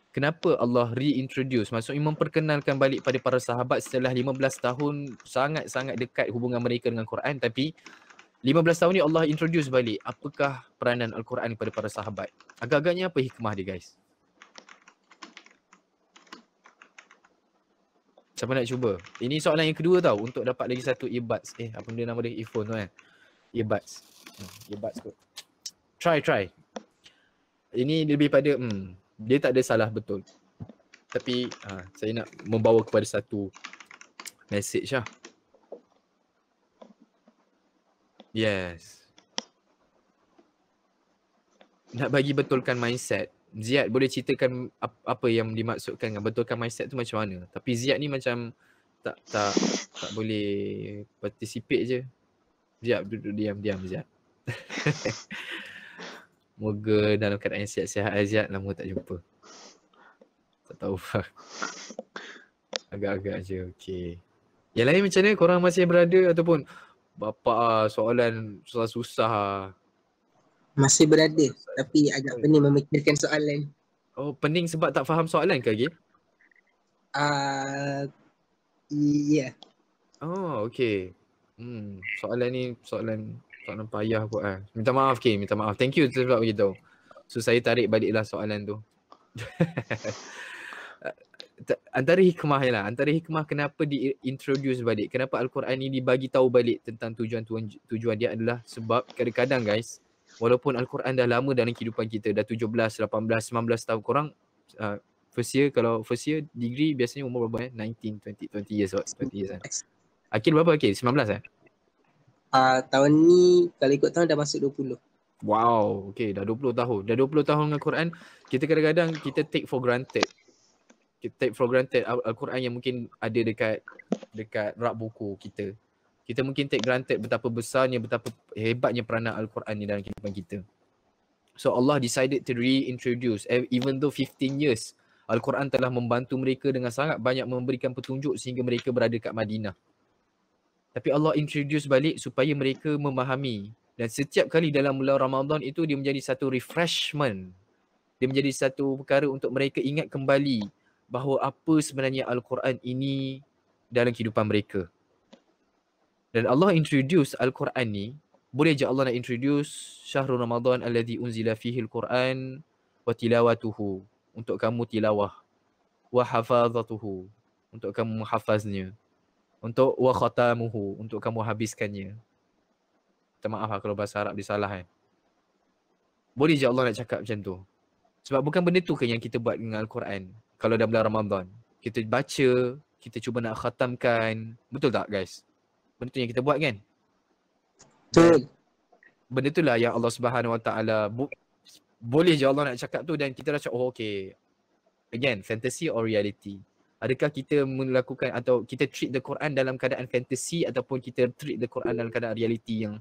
kenapa Allah reintroduce, maksudnya memperkenalkan balik pada para sahabat setelah 15 tahun sangat-sangat dekat hubungan mereka dengan Quran, tapi 15 tahun ni Allah introduce balik. Apakah peranan Al-Quran kepada para sahabat? Agak-agaknya apa hikmah dia guys? Siapa nak cuba? Ini soalan yang kedua tau untuk dapat lagi satu earbuds. Apa benda nama dia? Earphone tu kan? Earbuds. Earbuds kot. Try. Ini lebih pada dia tak ada salah betul. Tapi saya nak membawa kepada satu message lah. Yes. Nak bagi betulkan mindset. Ziyad boleh ceritakan apa yang dimaksudkan dengan betulkan mindset tu macam mana? Tapi Ziyad ni macam tak boleh participate je. Ziyad duduk diam Ziyad. Moga dalam keadaan yang sihat-sihat Ziyad, lama tak jumpa. Tak tahu. Agak-agak je, okey. Yang lain macam mana? Korang masih berada ataupun bapak soalan susah-susah? Masih berada tapi agak pening memikirkan soalan. Oh, pening sebab tak faham soalan ke lagi? Ya. Oh, okey. Soalan ni soalan payah kot lah. Minta maaf Kim, minta maaf. Thank you sebab beritahu. So saya tarik baliklah soalan tu. Antara hikmah kenapa diintroduce balik, kenapa Al-Quran ni dibagi tahu balik tentang tujuan dia adalah sebab kadang-kadang guys, walaupun Al-Quran dah lama dalam kehidupan kita, dah 17, 18, 19 tahun, korang kalau first year degree biasanya umur berapa 19, 20 years kan? Akil berapa Akil? 19 tahun ni kalau ikut tahun dah masuk 20. Wow, okay, dah 20 tahun. Dah 20 tahun dengan Quran, kita kadang-kadang kita take for granted. take for granted Al-Quran yang mungkin ada dekat rak buku kita. Kita mungkin take granted betapa besarnya, betapa hebatnya peranan Al-Quran ni dalam kehidupan kita. So Allah decided to reintroduce, even though 15 years Al-Quran telah membantu mereka dengan sangat banyak memberikan petunjuk sehingga mereka berada kat Madinah. Tapi Allah introduce balik supaya mereka memahami. Dan setiap kali dalam bulan Ramadan itu dia menjadi satu refreshment. Dia menjadi satu perkara untuk mereka ingat kembali bahawa apa sebenarnya Al-Quran ini dalam kehidupan mereka. Dan Allah introduce Al-Quran ni, boleh je Allah nak introduce Syahrul Ramadan alladhi unzila fihi Al-Quran wa tilawatuhu, untuk kamu tilawah, wa hafazatuhu, untuk kamu menghafaznya, untuk wa khatamuhu, untuk kamu habiskannya. Minta maaf lah kalau bahasa Arab dia salah kan. Boleh je Allah nak cakap macam tu. Sebab bukan benda tu ke yang kita buat dengan Al-Quran. Kalau dalam bulan Ramadan, kita baca, kita cuba nak khatamkan. Betul tak guys? Benda tu yang kita buat kan? Betul. Benda tu lah yang Allah Subhanahu Wa Taala boleh je Allah nak cakap tu dan kita rasa oh okay. Again, fantasy or reality? Adakah kita melakukan atau kita treat the Quran dalam keadaan fantasy ataupun kita treat the Quran dalam keadaan reality yang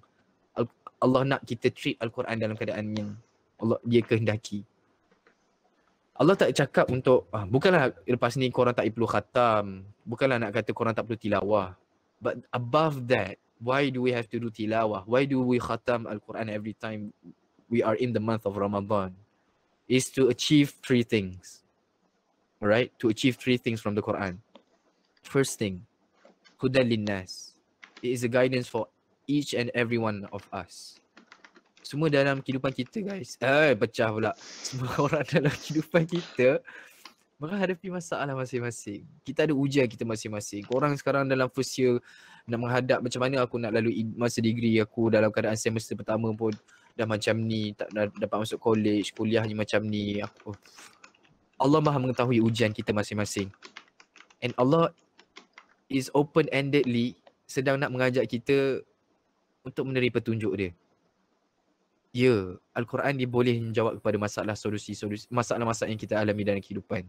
Allah nak kita treat Al-Quran dalam keadaan yang dia kehendaki? Allah tak cakap untuk bukanlah lepas ni korang tak perlu khatam, bukanlah nak kata korang tak perlu tilawah. But above that, why do we have to do tilawah? Why do we khatam Al-Quran every time we are in the month of Ramadan? Is to achieve 3 things. Alright? To achieve 3 things from the Quran. First thing, hudan linnas. It is a guidance for each and every one of us. Semua dalam kehidupan kita guys. Pecah pula. Semua orang dalam kehidupan kita menghadapi masalah masing-masing. Kita ada ujian kita masing-masing. Korang sekarang dalam first year nak menghadap macam mana aku nak lalui masa degree aku dalam keadaan semester pertama pun dah macam ni, tak dapat masuk college, kuliahnya macam ni. Allah Maha mengetahui ujian kita masing-masing. And Allah is open-endedly sedang nak mengajak kita untuk menerima petunjuk dia. Ya, Al-Quran dia boleh menjawab kepada masalah-solusi, masalah-masalah yang kita alami dalam kehidupan.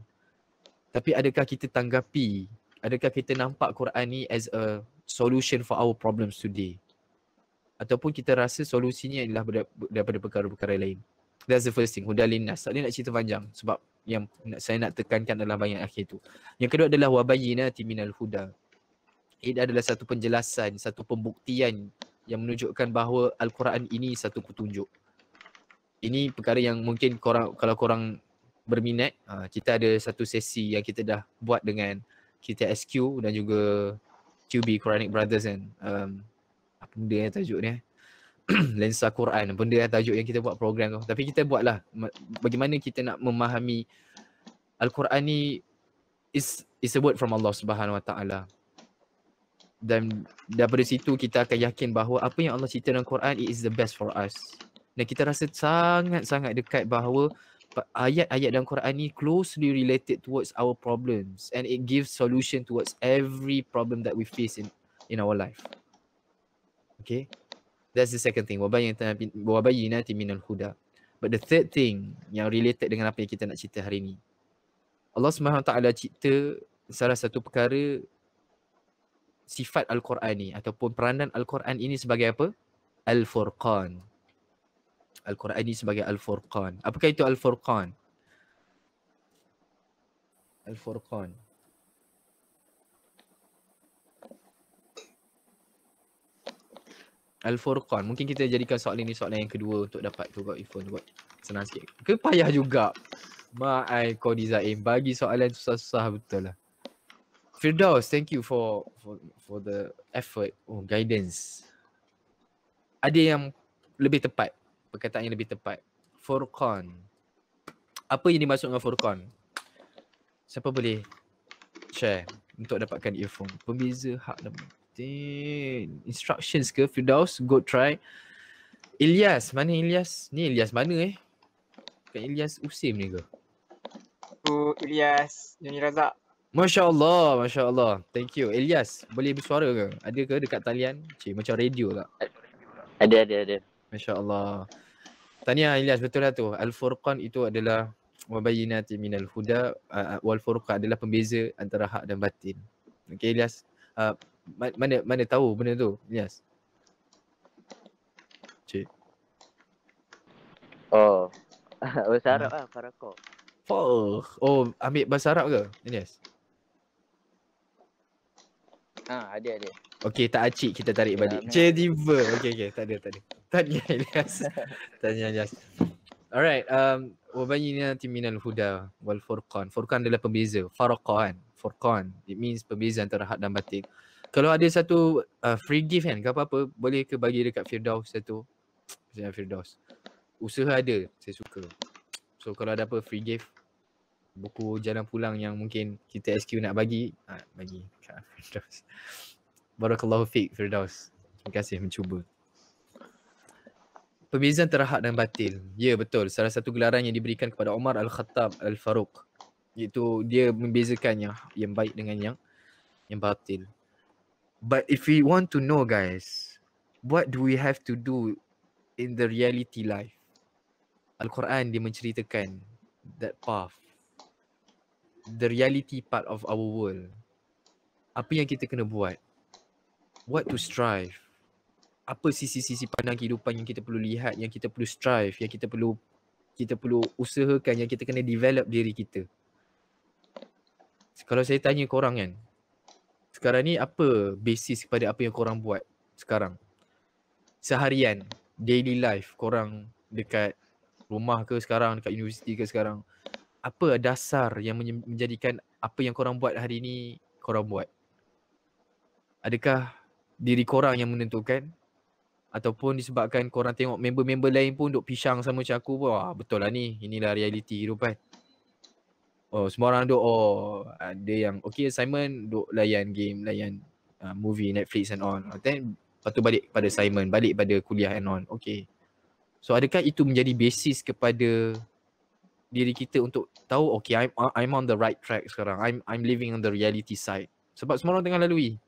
Tapi adakah kita tanggapi, adakah kita nampak Quran ni as a solution for our problems today? Ataupun kita rasa solusinya adalah daripada perkara-perkara lain? That's the first thing, hudan linnas. Tak boleh nak cerita panjang sebab yang saya nak tekankan adalah bahagian akhir tu. Yang kedua adalah wabayyinati minal huda. Ini adalah satu penjelasan, satu pembuktian yang menunjukkan bahawa Al-Quran ini satu petunjuk. Ini perkara yang mungkin korang, kalau korang berminat, kita ada satu sesi yang kita dah buat dengan kita SQ dan juga QB Quranic Brothers kan. Apa benda yang tajuk ni? Lensa Quran, benda yang tajuk yang kita buat program tu. Tapi kita buatlah bagaimana kita nak memahami Al-Quran ni is a word from Allah Subhanahu Wa Taala. Dan daripada situ kita akan yakin bahawa apa yang Allah cerita dalam Quran it is the best for us. Dan kita rasa sangat-sangat dekat bahawa ayat-ayat dalam Quran ni closely related towards our problems and it gives solution towards every problem that we face in our life. Okay? That's the second thing. Wabayyinati minal huda. But the third thing yang related dengan apa yang kita nak cerita hari ni. Allah SWT cipta salah satu perkara sifat Al-Quran ni ataupun peranan Al-Quran ini sebagai apa? Al-Furqan. Al-Quran ini sebagai Al-Furqan. Apakah itu Al-Furqan? Al-Furqan. Al-Furqan. Mungkin kita jadikan soalan ini soalan yang kedua untuk dapat tu buat iPhone buat senang sikit. Ke payah juga. Ma'ai kau Dizaim bagi soalan susah-susah betul lah. Firdaus, thank you for the effort. Guidance. Ada yang lebih tepat, perkataan yang lebih tepat. Furqan. Apa yang dimaksud dengan Furqan? Siapa boleh share untuk dapatkan earphone? Pembeza hak dan batin. Instructions ke Firdaus? Go try. Ilyas, mana Ilyas? Ni Ilyas mana Bukan Ilyas Usim ni ke? Ilyas Yuni Razak. Masya Allah, Masya Allah. Thank you. Ilyas, boleh bersuara ke? Ada ke dekat talian? Cik, macam radio tak? Ada. Masya Allah. Tahniah Ilyas, betul lah tu. Al-Furqan itu adalah wa bayyinatin minal huda wal furqan adalah pembeza antara hak dan batil. Okey Ilyas, mana tahu benda tu Ilyas? Cik. Oh. Bahasa Arab lah Faraqah. Oh, ambil bahasa Arab ke Ilyas? Ada. Okey, tak acik kita tarik balik. Ya, Tiba. Okey, tak ada. Tanya Ilyas. Alright, wa bayyinatin minal huda wal furqan. Furqan adalah pembeza. Faraqah kan? Furqan, it means pembeza antara hak dan batil. Kalau ada satu free gift kan, ke apa-apa, boleh ke bagi dekat Firdaus satu? Misalnya Firdaus. Usaha ada, saya suka. So kalau ada apa free gift, buku jalan pulang yang mungkin kita SQ nak bagi, bagi kat Firdaus. Barakallahu fiik Firdaus. Terima kasih mencuba. Pembezaan antara hak dan batil. Ya, betul. Salah satu gelaran yang diberikan kepada Umar Al-Khattab Al-Faruq, iaitu dia membezakan yang baik dengan yang batil. But if we want to know guys, what do we have to do in the reality life? Al-Quran dia menceritakan that path, the reality part of our world. Apa yang kita kena buat? What to strive? Apa sisi-sisi pandang kehidupan yang kita perlu lihat, yang kita perlu strive, yang kita perlu usahakan, yang kita kena develop diri kita. Kalau saya tanya korang kan, sekarang ni apa basis kepada apa yang korang buat sekarang? Seharian, daily life korang dekat rumah ke sekarang, dekat universiti ke sekarang, apa dasar yang menjadikan apa yang korang buat hari ni korang buat? Adakah diri korang yang menentukan? Ataupun disebabkan korang tengok member-member lain pun duk pisang sama macam aku pun, betul lah ni, inilah realiti kehidupan. Oh, semua orang duk, ada yang okay assignment, duk layan game, layan movie, Netflix and all. Then lepas tu balik pada assignment, balik pada kuliah and all. Okay. So adakah itu menjadi basis kepada diri kita untuk tahu okay, I'm on the right track sekarang. I'm living on the reality side. Sebab semua orang tengah lalui.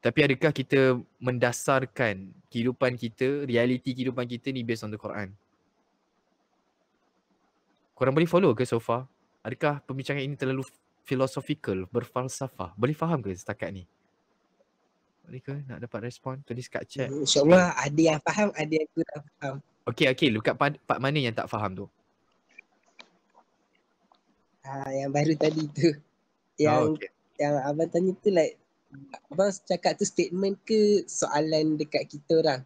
Tapi adakah kita mendasarkan kehidupan kita, realiti kehidupan kita ni based on the Quran? Korang boleh follow ke so far? Adakah pembincangan ini terlalu philosophical, berfalsafah? Boleh faham ke setakat ni? Boleh ke nak dapat respon? Tulis kat chat. InsyaAllah ada yang faham, ada yang kurang faham. Okay, dekat part mana yang tak faham tu? Yang baru tadi tu. Yang abang tanya tu like, abang cakap tu statement ke soalan dekat kita orang?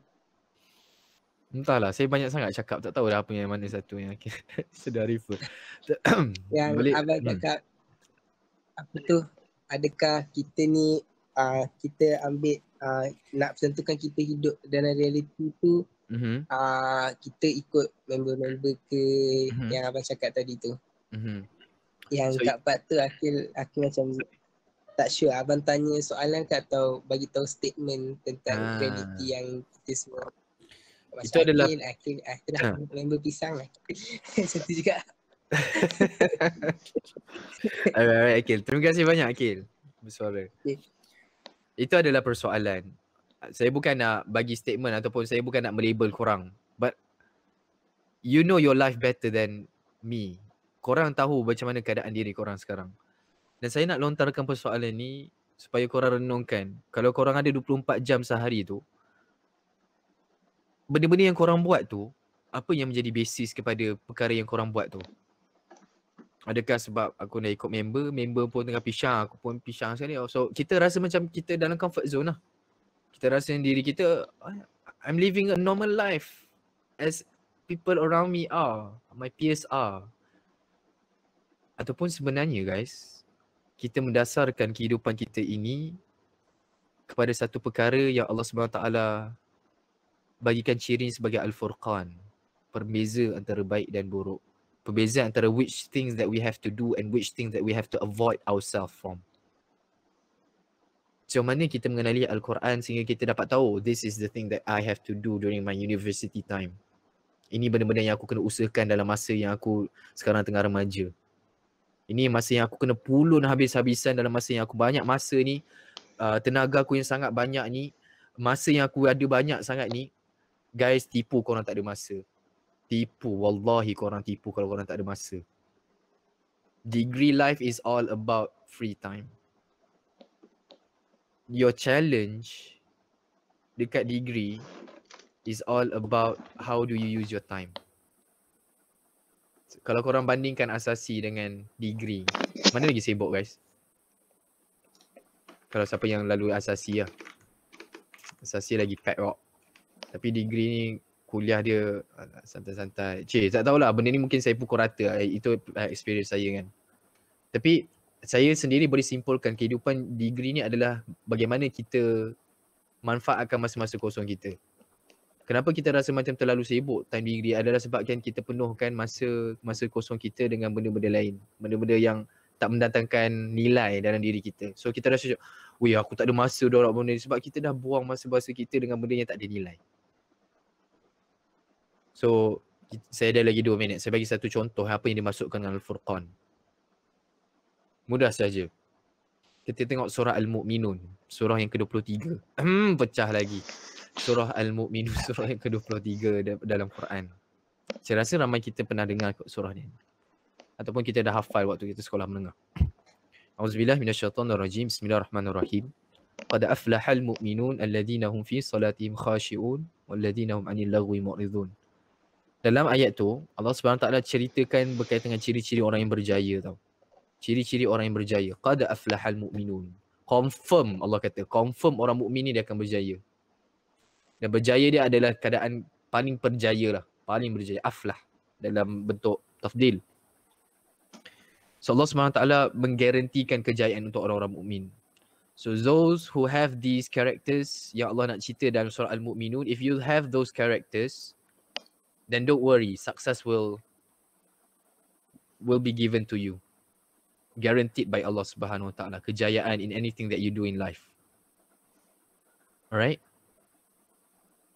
Entahlah, saya banyak sangat cakap, tak tahu dah apa yang mana satu yang sedar refer. Yang abang cakap apa tu, adakah kita ni kita ambil nak tentukan kita hidup dalam realiti tu, kita ikut member-member ke yang abang cakap tadi tu. Yang kat part tu Akil macam tak sure, abang tanya soalan ke atau bagi tahu statement tentang realiti yang kita semua. Macam itu adalah Akil dah member pisang satu juga. Alright Akil, terima kasih banyak Akil bersuara. Itu adalah persoalan. Saya bukan nak bagi statement ataupun saya bukan nak melabel korang, but you know your life better than me. Korang tahu macam mana keadaan diri korang sekarang. Dan saya nak lontarkan persoalan ni supaya korang renungkan. Kalau korang ada 24 jam sehari tu, benda-benda yang korang buat tu, apa yang menjadi basis kepada perkara yang korang buat tu? Adakah sebab aku dah ikut member pun tengah pisang, aku pun pisang sekali. So kita rasa macam kita dalam comfort zone lah. Kita rasa diri kita, I'm living a normal life as people around me are, my peers are. Ataupun sebenarnya guys, kita mendasarkan kehidupan kita ini kepada satu perkara yang Allah SWT bagikan ciri sebagai Al-Furqan, pembeza antara baik dan buruk. Pembeza antara which things that we have to do and which things that we have to avoid ourselves from. So mana kita mengenali Al-Quran sehingga kita dapat tahu this is the thing that I have to do during my university time. Ini benda-benda yang aku kena usahakan dalam masa yang aku sekarang tengah remaja. Ini masa yang aku kena pulun habis-habisan dalam masa yang aku banyak masa ni, tenaga aku yang sangat banyak ni, masa yang aku ada banyak sangat ni. Guys, tipu korang tak ada masa. Tipu, wallahi korang tipu kalau korang tak ada masa. Degree life is all about free time. Your challenge dekat degree is all about how do you use your time. Kalau korang bandingkan asasi dengan degree, mana lagi sibuk guys? Kalau siapa yang lalu asasi lah. Asasi lagi pack rock. Tapi degree ni kuliah dia santai-santai. Tak tahulah, benda ni mungkin saya pukul rata. Itu experience saya kan. Tapi saya sendiri boleh simpulkan kehidupan degree ni adalah bagaimana kita manfaatkan masa-masa kosong kita. Kenapa kita rasa macam terlalu sibuk time degree adalah sebabkan kita penuhkan masa kosong kita dengan benda-benda lain. Benda-benda yang tak mendatangkan nilai dalam diri kita. So kita rasa, weh aku tak ada masa dah nak benda ni sebab kita dah buang masa-masa kita dengan benda yang tak ada nilai. So saya ada lagi 2 minit. Saya bagi satu contoh apa yang dimasukkan dengan Al-Furqan. Mudah saja. Kita tengok surah Al-Mu'minun, surah yang ke-23. Pecah lagi. Surah Al-Mu'minun, surah yang ke-23 dalam Quran. Saya rasa ramai kita pernah dengar surah ni. Ataupun kita dah hafal waktu kita sekolah menengah. Auzubillahi minasyaitonirrajim. Bismillahirrahmanirrahim. Qad aflahal mu'minun alladhina hum fi salatihim khashi'un walladhina hum 'anil lagwi mu'ridun. Dalam ayat tu Allah SWT ceritakan berkaitan dengan ciri-ciri orang yang berjaya tau. Ciri-ciri orang yang berjaya. Qad aflahal mu'minun. Confirm Allah kata, confirm orang mukmin ni dia akan berjaya. Dan berjaya dia adalah keadaan paling berjaya lah. Paling berjaya. Aflah dalam bentuk tafdil. So Allah SWT menggarantikan kejayaan untuk orang-orang mukmin. So those who have these characters yang Allah nak cerita dalam surah Al-Mu'minun, if you have those characters, then don't worry, success will be given to you. Guaranteed by Allah Subhanahu Wa Taala, kejayaan in anything that you do in life. Alright?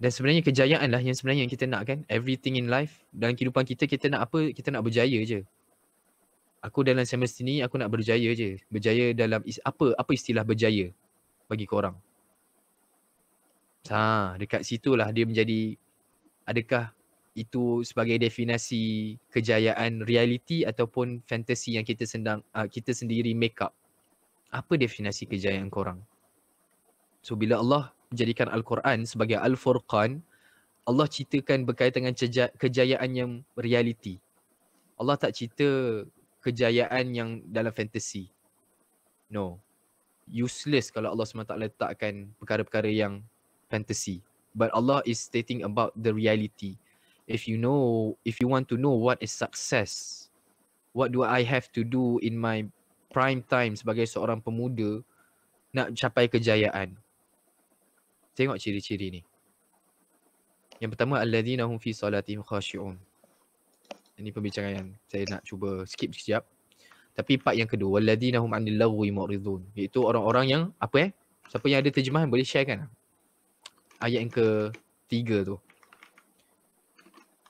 Dan sebenarnya kejayaan lah yang sebenarnya yang kita nak kan. Everything in life, dalam kehidupan kita, kita nak apa? Kita nak berjaya je. Aku dalam semester ni, aku nak berjaya je. Berjaya dalam, apa istilah berjaya bagi korang? Dekat situlah dia menjadi, adakah itu sebagai definisi kejayaan reality ataupun fantasi yang kita sendiri make up? Apa definisi kejayaan korang? So bila Allah menjadikan Al-Quran sebagai Al-Furqan, Allah ceritakan berkaitan dengan kejayaan yang reality. Allah tak cerita kejayaan yang dalam fantasi. No. Useless kalau Allah SWT letakkan perkara-perkara yang fantasi. But Allah is stating about the reality. If you want to know what is success, what do I have to do in my prime time sebagai seorang pemuda nak capai kejayaan? Tengok ciri-ciri ni. Yang pertama, alladzina hum fi salatihim khashi'un. Ini pembicaraan yang saya nak cuba skip sekejap. Tapi part yang kedua, walladzina hum 'anil lagwi mu'ridun, iaitu orang-orang yang siapa yang ada terjemahan boleh share kan? Ayat yang ke-3 tu.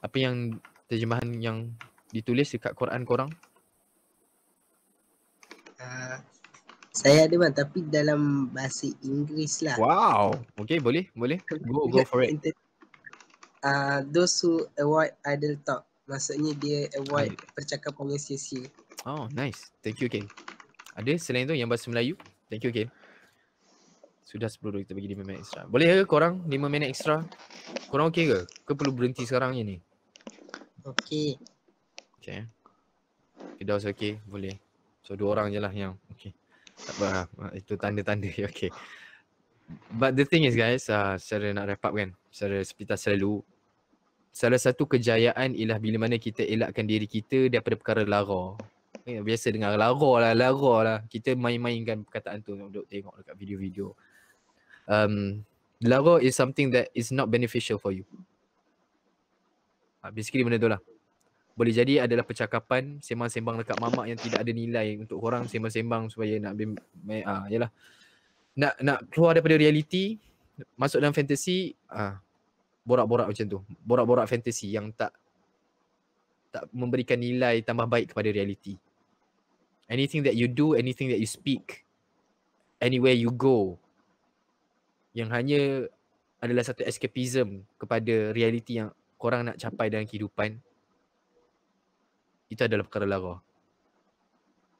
Apa yang terjemahan yang ditulis dekat Quran korang? Saya ada bang, tapi dalam bahasa Inggeris lah. Wow. Okay, boleh. Go for it. Those who avoid idle talk. Maksudnya dia avoid percakapan yang sia-sia. Oh, nice. Thank you, Ken. Ada selain tu yang bahasa Melayu? Thank you, Ken. Sudah 10 kita bagi 5 minit extra. Boleh ke korang 5 minit extra? Korang okay ke? Ke perlu berhenti sekarang je ni? Okay. Okay. Firdaus okay? Boleh. So 2 orang je lah yang okay. Tak apa, itu tanda-tanda. Okay. But the thing is guys, secara nak wrap up kan, seperti selalu, salah satu kejayaan ialah bila mana kita elakkan diri kita daripada perkara lara. Biasa dengar lara lah. Kita main-mainkan perkataan tu, duk tengok dekat video-video. Lara is something that is not beneficial for you. Basically benda tu lah. Boleh jadi adalah percakapan, sembang-sembang dekat mamak yang tidak ada nilai untuk korang, sembang-sembang supaya nak yalah. Nak keluar daripada reality, masuk dalam fantasi, borak-borak macam tu. Borak-borak fantasi yang tak memberikan nilai tambah baik kepada reality. Anything that you do, anything that you speak, anywhere you go, yang hanya adalah satu escapism kepada reality yang korang nak capai dalam kehidupan, itu adalah perkara lara.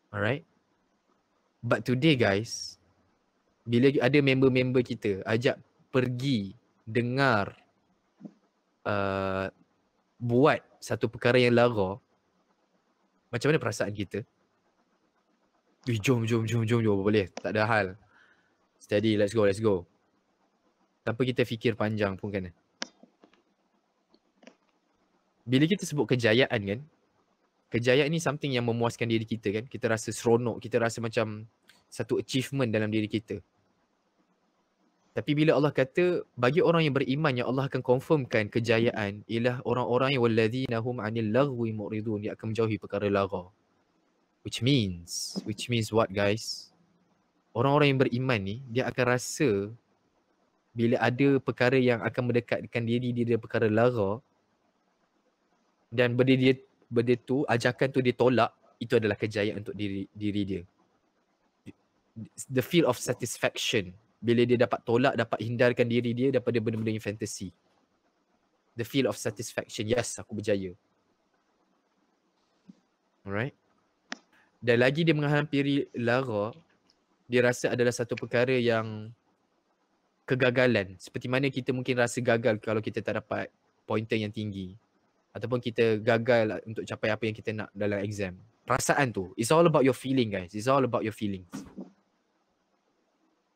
Alright? But today guys, bila ada member-member kita ajak pergi dengar buat satu perkara yang lara, macam mana perasaan kita? Jom, boleh, tak ada hal. Steady, let's go. Tanpa kita fikir panjang pun kan. Bila kita sebut kejayaan kan, kejayaan ni something yang memuaskan diri kita kan. Kita rasa seronok, kita rasa macam satu achievement dalam diri kita. Tapi bila Allah kata, bagi orang yang beriman yang Allah akan confirmkan kejayaan, ialah orang-orang yang walladzina hum 'anil lagwi mu'ridun, dia akan menjauhi perkara lara. Which means what guys? Orang-orang yang beriman ni, dia akan rasa bila ada perkara yang akan mendekatkan diri dia perkara lara, dan benda tu, ajakan tu dia tolak, itu adalah kejayaan untuk diri dia. The feel of satisfaction bila dia dapat tolak, dapat hindarkan diri dia daripada benda-benda yang fantasi. The feel of satisfaction, yes, aku berjaya. Alright. Dan lagi dia menghampiri lara, dia rasa adalah satu perkara yang kegagalan. Seperti mana kita mungkin rasa gagal kalau kita tak dapat pointer yang tinggi. Ataupun kita gagal untuk capai apa yang kita nak dalam exam. Perasaan tu, it's all about your feeling guys. It's all about your feelings.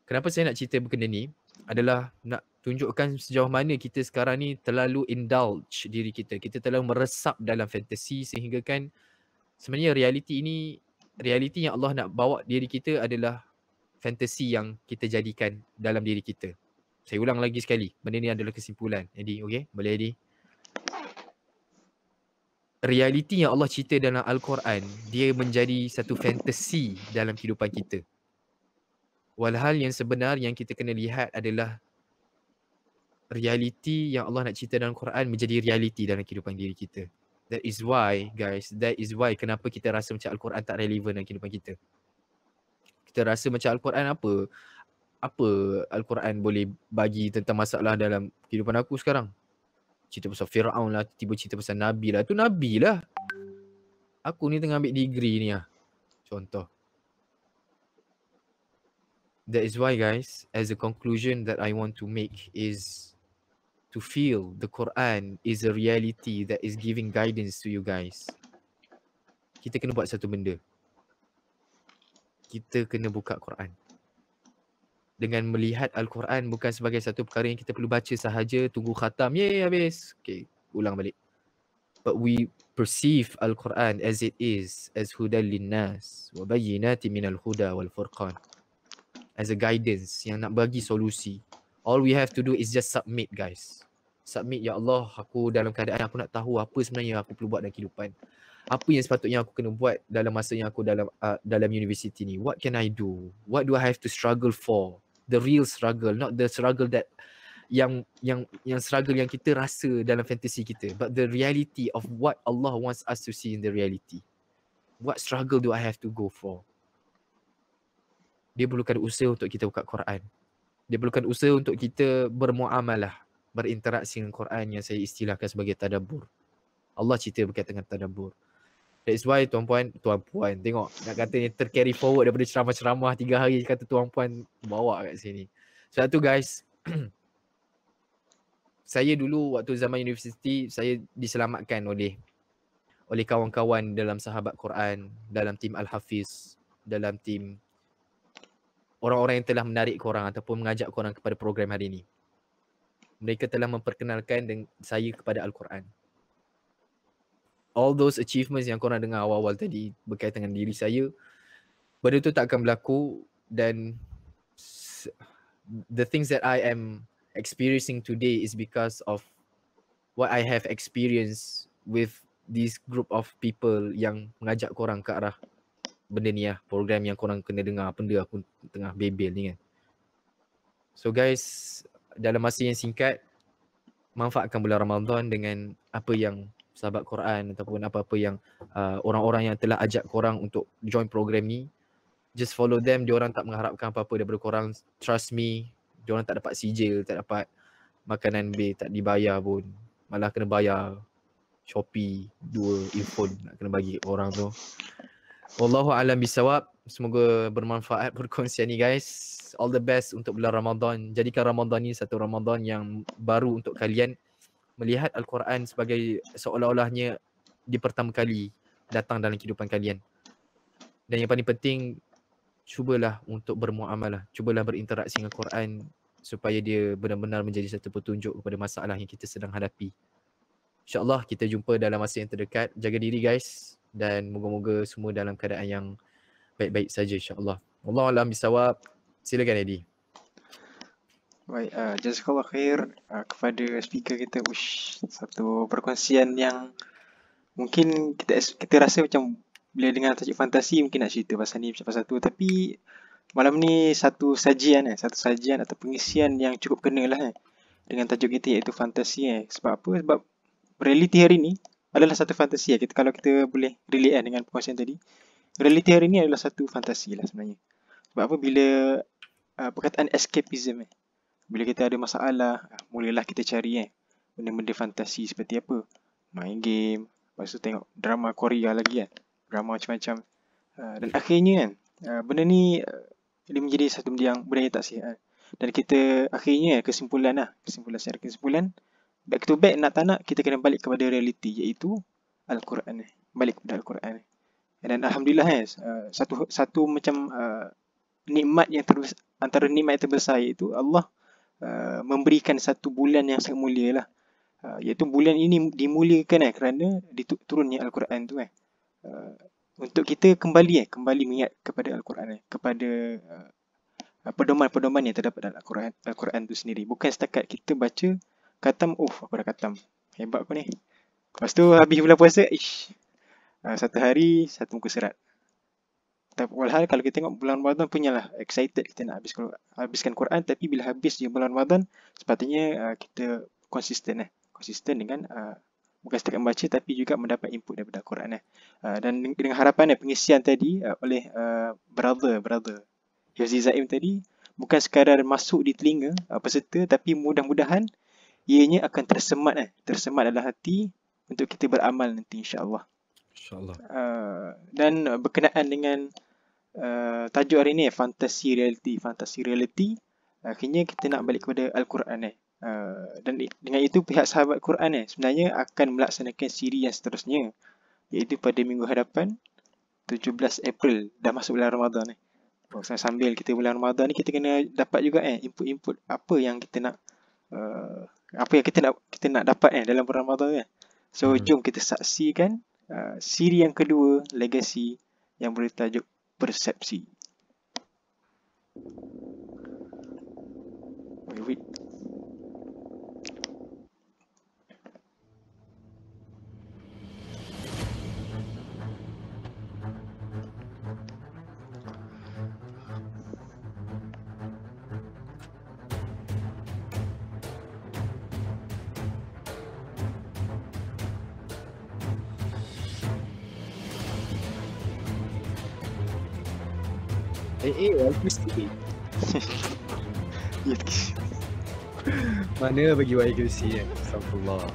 Kenapa saya nak cerita benda ni? Adalah nak tunjukkan sejauh mana kita sekarang ni terlalu indulge diri kita. Kita terlalu meresap dalam fantasi sehingga kan sebenarnya realiti yang Allah nak bawa diri kita adalah fantasi yang kita jadikan dalam diri kita. Saya ulang lagi sekali. Benda ni adalah kesimpulan. Eddie, okay? Boleh Eddie? Realiti yang Allah cerita dalam Al-Quran, dia menjadi satu fantasi dalam kehidupan kita. Walhal yang sebenar yang kita kena lihat adalah realiti yang Allah nak cerita dalam Al-Quran menjadi realiti dalam kehidupan diri kita. That is why guys, kenapa kita rasa macam Al-Quran tak relevan dalam kehidupan kita. Kita rasa macam Al-Quran apa Al-Quran boleh bagi tentang masalah dalam kehidupan aku sekarang. Cerita pasal Fir'aun lah, tiba cerita pasal Nabi lah. Tu Nabi lah. Aku ni tengah ambil degree ni lah. Contoh. That is why guys, as a conclusion that I want to make is to feel the Quran is a reality that is giving guidance to you guys. Kita kena buat satu benda. Kita kena buka Quran. Dengan melihat Al-Quran bukan sebagai satu perkara yang kita perlu baca sahaja, tunggu khatam, yeay habis. Okay, ulang balik. But we perceive Al-Quran as it is, as hudan linnas, wa bayyinatin minal huda wal furqan. As a guidance yang nak bagi solusi. All we have to do is just submit guys. Submit, ya Allah, aku dalam keadaan aku nak tahu apa sebenarnya aku perlu buat dalam kehidupan. Apa yang sepatutnya aku kena buat dalam masa yang aku dalam universiti ni. What can I do? What do I have to struggle for? The real struggle, not the struggle that yang struggle yang kita rasa dalam fantasi kita, but the reality of what Allah wants us to see in the reality. What struggle do I have to go for? Dia perlukan usaha untuk kita buka Quran. Dia perlukan usaha untuk kita bermuamalah, berinteraksi dengan Quran yang saya istilahkan sebagai tadabbur. Allah cerita berkaitan dengan tadabbur. That's why tuan-puan, tengok nak kata ni tercarry forward daripada ceramah-ceramah 3 hari kata tuan-puan bawa kat sini. Sebab tu guys, saya dulu waktu zaman universiti saya diselamatkan oleh kawan-kawan dalam sahabat Quran, dalam tim Al-Hafiz, dalam tim orang-orang yang telah menarik korang ataupun mengajak korang kepada program hari ini. Mereka telah memperkenalkan saya kepada Al-Quran. All those achievements yang korang dengar awal-awal tadi berkaitan dengan diri saya, benda tu tak akan berlaku, dan the things that I am experiencing today is because of what I have experienced with this group of people yang mengajak korang ke arah benda ni lah, program yang korang kena dengar benda aku tengah bebel ni kan. So guys, dalam masa yang singkat, manfaatkan bulan Ramadan dengan apa yang sahabat Quran ataupun apa-apa yang orang-orang yang telah ajak korang untuk join program ni, just follow them. Diorang tak mengharapkan apa-apa daripada korang. Trust me, diorang tak dapat sijil, tak dapat makanan B, tak dibayar pun. malah kena bayar Shopee 2 earphone nak kena bagi orang tu. Wallahu a'lam bisawab. Semoga bermanfaat perkongsian ni guys. All the best untuk bulan Ramadan. Jadikan Ramadan ni satu Ramadan yang baru untuk kalian. Melihat Al-Quran sebagai seolah-olahnya di pertama kali datang dalam kehidupan kalian. Dan yang paling penting, cubalah untuk bermuamalah. Cubalah berinteraksi dengan Quran supaya dia benar-benar menjadi satu petunjuk kepada masalah yang kita sedang hadapi. InsyaAllah kita jumpa dalam masa yang terdekat. Jaga diri guys. Dan moga-moga semua dalam keadaan yang baik-baik saja insyaAllah. Wallahu a'lam bisawab. Silakan Eddie. Baik, jazakallah khair kepada speaker kita. Satu perkongsian yang mungkin kita rasa macam bila dengar tajuk fantasi mungkin nak cerita pasal ni pasal tu, tapi malam ni satu sajian atau pengisian yang cukup kena lah dengan tajuk kita iaitu fantasi. Sebab apa? Sebab realiti hari ni adalah satu fantasi. Kalau kita boleh relate dengan perkongsian tadi, realiti hari ni adalah satu fantasi lah sebenarnya. Sebab apa? Bila perkataan escapism bila kita ada masalah, mulalah kita cari benda-benda fantasi seperti apa, main game, lepas tu tengok drama Korea lagi drama macam-macam, dan akhirnya benda ni dia menjadi satu benda yang tak sihat. Dan kita akhirnya kesimpulan back to back, nak tak nak kita kena balik kepada realiti, iaitu Al-Quran. Balik kepada Al-Quran. Dan alhamdulillah satu macam nikmat yang antara nikmat yang terbesar, iaitu Allah memberikan satu bulan yang sangat mulia lah. Iaitu bulan ini dimuliakan kerana turunnya Al-Quran tu untuk kita kembali mengingat kepada Al-Quran, kepada pedoman-pedoman yang terdapat dalam Al-Quran tu sendiri. Bukan setakat kita baca khatam, aku dah khatam, hebat aku ni. Lepas tu habis bulan puasa, satu hari satu muka surat. Walhal kalau kita tengok bulan Ramadan punyalah excited kita nak habiskan Quran, tapi bila habis je bulan Ramadan sepatutnya kita konsisten dengan bukan setakat membaca tapi juga mendapat input daripada Quran dan dengan harapan pengisian tadi oleh brother Hifzi Zaim tadi bukan sekadar masuk di telinga peserta, tapi mudah-mudahan ianya akan tersemat dalam hati untuk kita beramal nanti insya-Allah. Dan berkenaan dengan tajuk hari ni fantasi reality, akhirnya kita nak balik kepada Al-Quran dan dengan itu pihak sahabat Quran sebenarnya akan melaksanakan siri yang seterusnya, iaitu pada minggu hadapan 17 April, dah masuk bulan Ramadan sambil kita bulan Ramadan ni kita kena dapat juga input apa yang kita nak kita nak dapat dalam bulan Ramadan So jom kita saksikan siri yang kedua, legasi yang bertajuk persepsi. Wait. YQC. Mana bagi YQC Astagfirullah.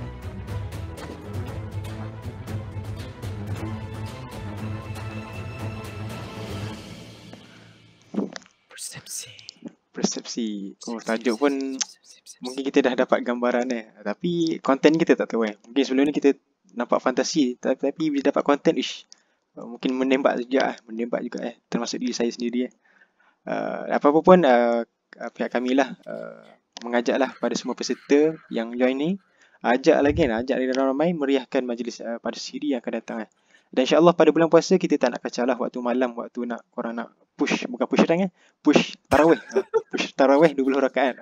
Persepsi. Tajuk pun mungkin kita dah dapat gambaran tapi konten kita tak tahu Mungkin sebelum ni kita nampak fantasi, tapi bila dapat konten mungkin menembak juga termasuk diri saya sendiri apa-apa pun pihak kami lah mengajaklah pada semua peserta yang join ni, ajak ramai meriahkan majlis pada siri yang akan datang dan insya-Allah pada bulan puasa kita tak nak kacau lah waktu malam, waktu nak korang nak push rank push tarawih 20 rakaat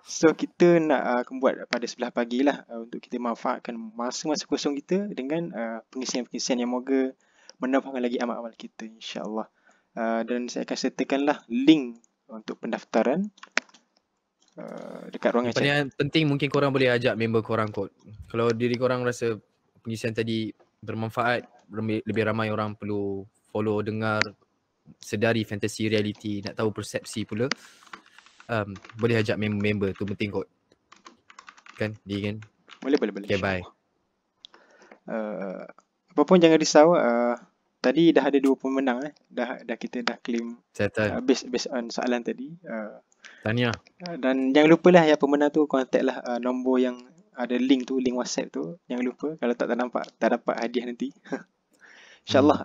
so kita nak buat pada sebelah pagi lah untuk kita manfaatkan masa-masa kosong kita dengan pengisian-pengisian yang moga menambahkan lagi amal-amal kita insya-Allah. Dan saya akan sertakanlah link untuk pendaftaran dekat ruangan chat. Yang penting mungkin korang boleh ajak member korang kot. Kalau diri korang rasa pengisian tadi bermanfaat, lebih ramai orang perlu follow, dengar, sedari fantasi reality, nak tahu persepsi pula, boleh ajak member tu penting kot. Kan? Dia kan? Boleh. Okay, bye. Apa pun jangan risau. Tadi dah ada 2 pemenang kita dah claim Settle. based on soalan tadi. Tahniah. Dan jangan lupalah yang pemenang tu contact lah nombor yang ada link tu, link WhatsApp tu. Jangan lupa, kalau tak dapat hadiah nanti. InsyaAllah.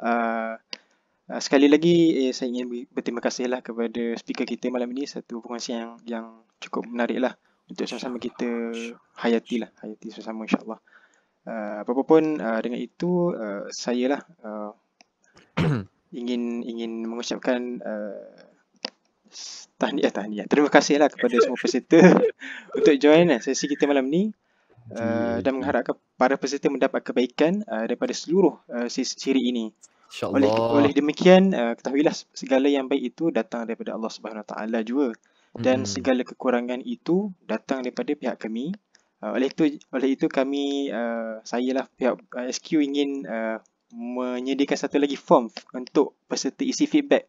Sekali lagi saya ingin berterima kasih lah kepada speaker kita malam ini. Satu perkongsian yang cukup menarik lah untuk sama-sama kita hayati sama-sama insyaAllah. Apa pun dengan itu saya lah ingin mengucapkan tahniah. Terima kasih lah kepada semua peserta untuk join sesi kita malam ni. Dan mengharapkan para peserta mendapat kebaikan daripada seluruh siri ini. InsyaAllah. Oleh demikian, ketahuilah segala yang baik itu datang daripada Allah Subhanahu Wa Taala juga, dan segala kekurangan itu datang daripada pihak kami. Oleh itu kami, saya lah pihak SQ ingin menyediakan satu lagi form untuk peserta isi feedback.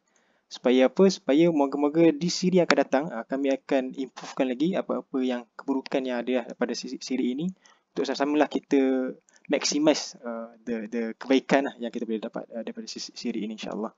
Supaya apa? Supaya moga-moga di siri yang akan datang kami akan improvekan lagi apa-apa yang keburukan yang ada pada siri ini, untuk sama-sama lah kita maximize the kebaikan lah yang kita boleh dapat daripada siri ini insyaAllah.